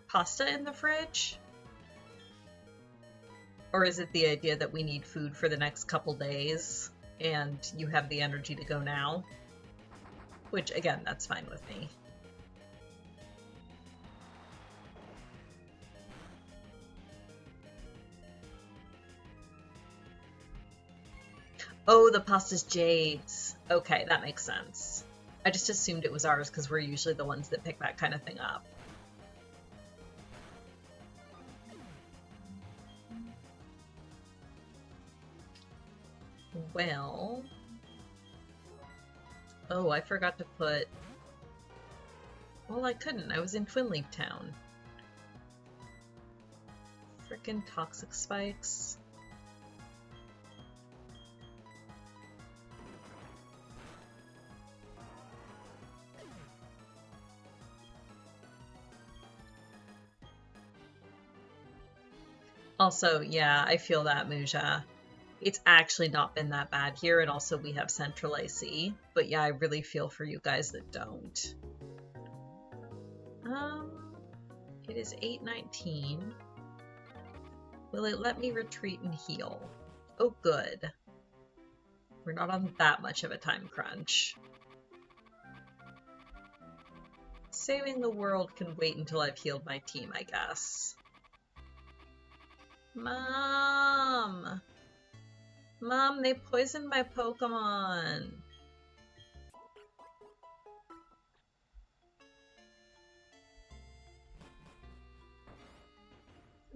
pasta in the fridge? Or is it the idea that we need food for the next couple days? And you have the energy to go now? Which, again, that's fine with me. Oh, the pasta's Jade's. Okay, that makes sense. I just assumed it was ours because we're usually the ones that pick that kind of thing up. Well... Oh, I forgot to put... Well, I couldn't. I was in Twin Leaf Town. Frickin' toxic spikes. Also, yeah, I feel that, Muja. It's actually not been that bad here, and also we have Central AC. But yeah, I really feel for you guys that don't. It is 8:19. Will it let me retreat and heal? Oh, good. We're not on that much of a time crunch. Saving the world can wait until I've healed my team, I guess. Mom! Mom, they poisoned my Pokemon!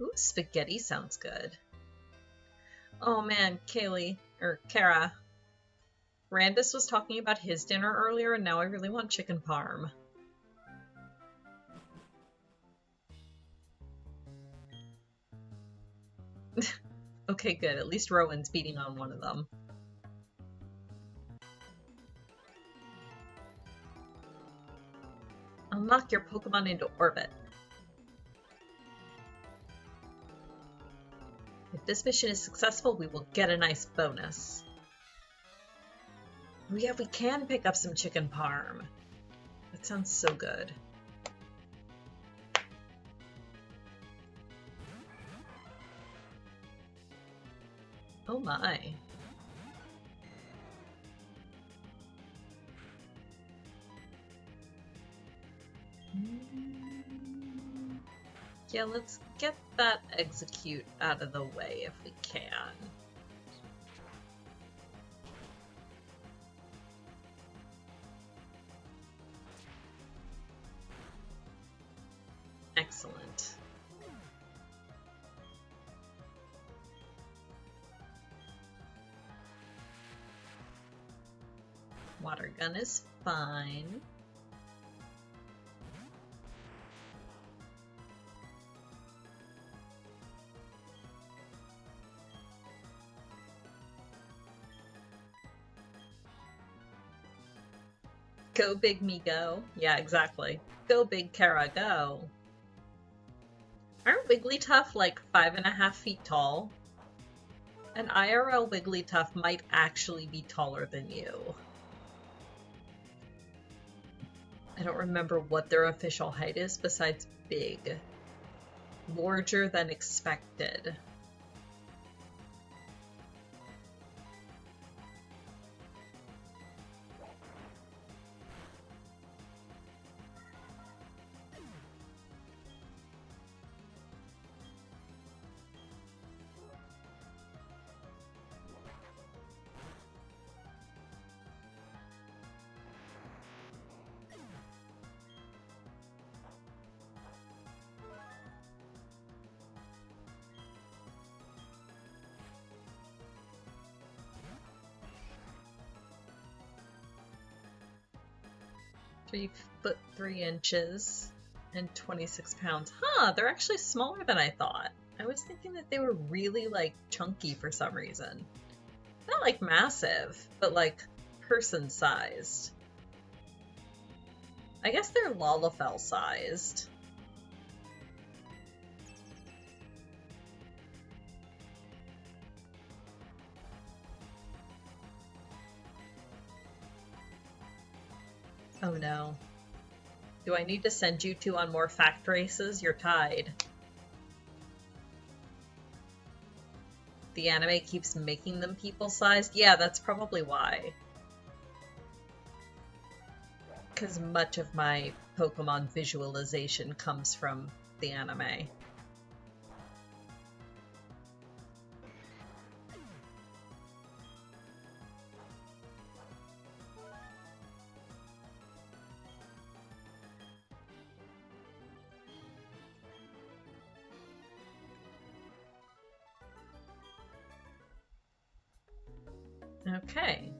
Ooh, spaghetti sounds good. Oh man, Kara. Randus was talking about his dinner earlier, and now I really want chicken parm. Okay, good. At least Rowan's beating on one of them. Unlock your Pokemon into orbit. If this mission is successful, we will get a nice bonus. Oh yeah, we can pick up some chicken parm. That sounds so good. Oh my. Yeah, let's get that execute out of the way if we can. Excellent. Water gun is fine. Go big me go. Yeah, exactly. Go big Kara, go. Aren't Wigglytuff like 5.5 feet tall? An IRL Wigglytuff might actually be taller than you. I don't remember what their official height is besides big. Larger than expected. (3'3" and 26 pounds. Huh, they're actually smaller than I thought. I was thinking that they were really like chunky for some reason. Not like massive, but like person sized. I guess they're Lalafell sized. Oh no. Do I need to send you two on more fact races? You're tied. The anime keeps making them people-sized? Yeah, that's probably why. Because much of my Pokemon visualization comes from the anime. Okay,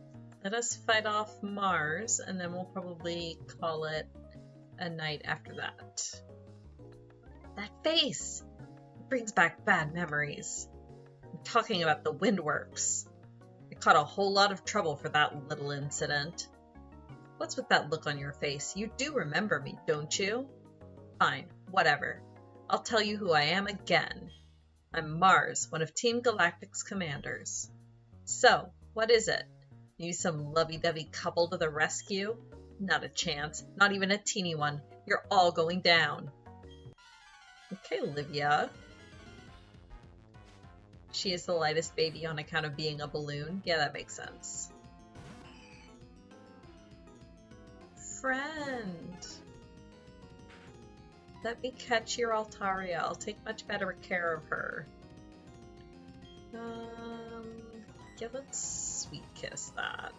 let us fight off Mars, and then we'll probably call it a night after that. That face! It brings back bad memories. I'm talking about the Windworks. I caught a whole lot of trouble for that little incident. What's with that look on your face? You do remember me, don't you? Fine, whatever. I'll tell you who I am again. I'm Mars, one of Team Galactic's commanders. So, what is it? Need some lovey-dovey couple to the rescue? Not a chance. Not even a teeny one. You're all going down. Okay, Olivia. She is the lightest baby on account of being a balloon. Yeah, that makes sense. Friend. Let me catch your Altaria. I'll take much better care of her. Yeah, let's sweet kiss that.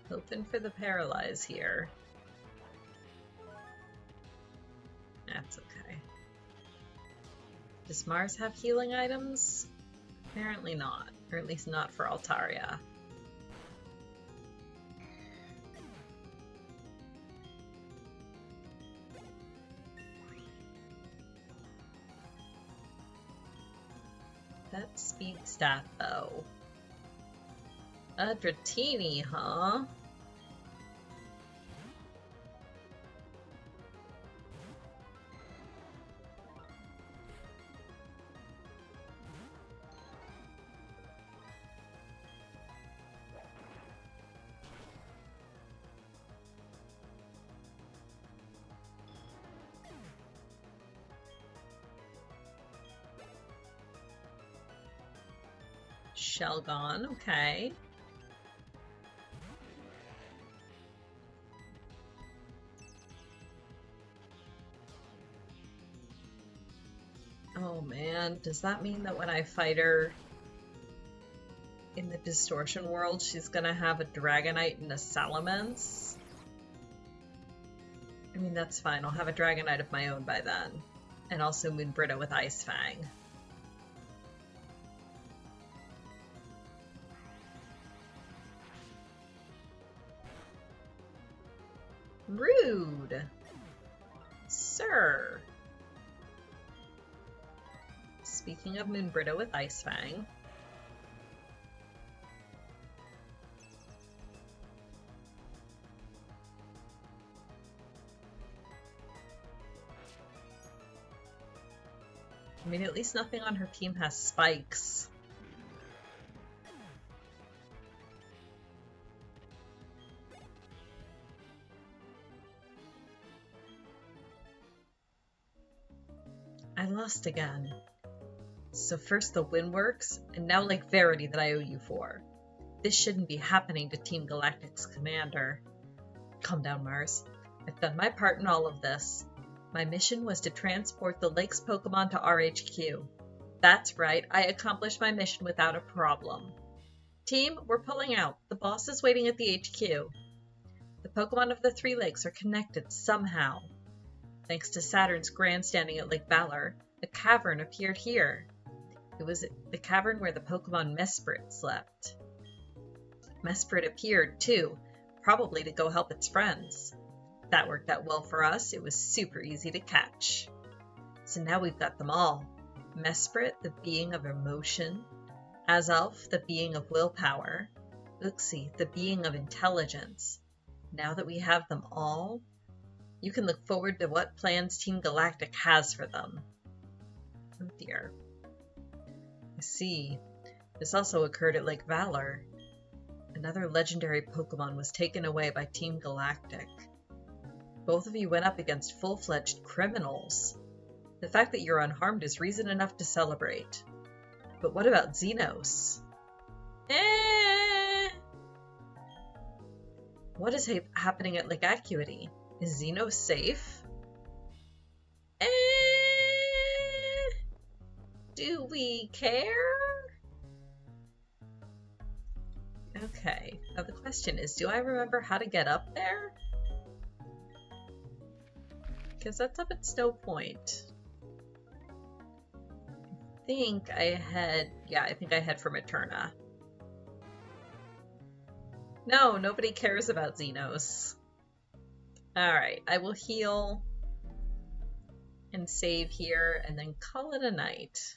Hoping for the paralyze here. That's okay. Does Mars have healing items? Apparently not, or at least not for Altaria. That speed stat, though. A Dratini, huh? Shelgon, okay. Oh man, does that mean that when I fight her, in the Distortion world, she's gonna have a Dragonite and a Salamence. I mean, that's fine. I'll have a Dragonite of my own by then. And also Moonbrita with Ice Fang. Rude! Sir! Speaking of Moonbrita with Ice Fang... I mean, at least nothing on her team has spikes. I lost again. So first the Windworks, and now Lake Verity that I owe you for. This shouldn't be happening to Team Galactic's commander. Calm down, Mars. I've done my part in all of this. My mission was to transport the lake's Pokemon to RHQ. That's right, I accomplished my mission without a problem. Team, we're pulling out. The boss is waiting at the HQ. The Pokemon of the Three Lakes are connected somehow. Thanks to Saturn's grandstanding at Lake Valor, a cavern appeared here. It was the cavern where the Pokemon Mesprit slept. Mesprit appeared, too, probably to go help its friends. That worked out well for us. It was super easy to catch. So now we've got them all. Mesprit, the being of emotion. Azelf, the being of willpower. Uxie, the being of intelligence. Now that we have them all, you can look forward to what plans Team Galactic has for them. Oh dear. I see. This also occurred at Lake Valor. Another legendary Pokemon was taken away by Team Galactic. Both of you went up against full-fledged criminals. The fact that you're unharmed is reason enough to celebrate. But what about Xenos? What is happening at Lake Acuity? Is Xenos safe? Do we care? Okay, now the question is, do I remember how to get up there? Because that's up at Snow Point. I think I head from Eterna. No, nobody cares about Xenos. Alright, I will heal and save here and then call it a night.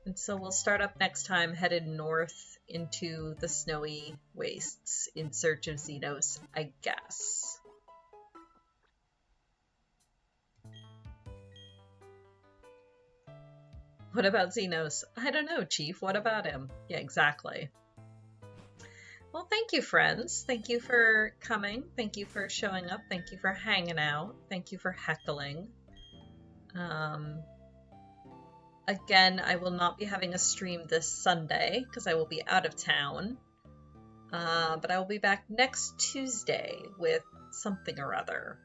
And so we'll start up next time headed north into the snowy wastes in search of Xenos, I guess. What about Xenos? I don't know, Chief. What about him? Yeah, exactly. Well, thank you, friends. Thank you for coming. Thank you for showing up. Thank you for hanging out. Thank you for heckling. Again, I will not be having a stream this Sunday because I will be out of town. But I will be back next Tuesday with something or other.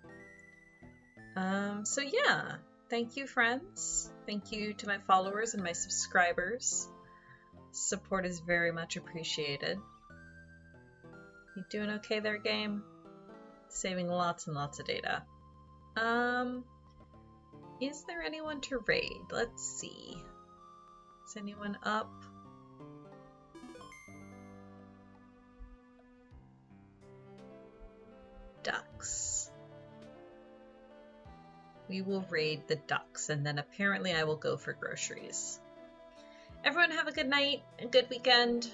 So yeah. Thank you, friends. Thank you to my followers and my subscribers. Support is very much appreciated. You doing okay there, game? Saving lots and lots of data. Is there anyone to raid? Let's see. Is anyone up? Ducks. We will raid the ducks, and then apparently I will go for groceries. Everyone have a good night, a good weekend.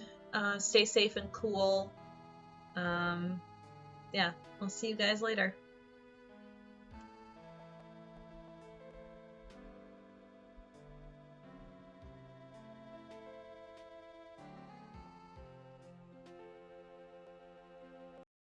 Stay safe and cool. Yeah, I'll see you guys later.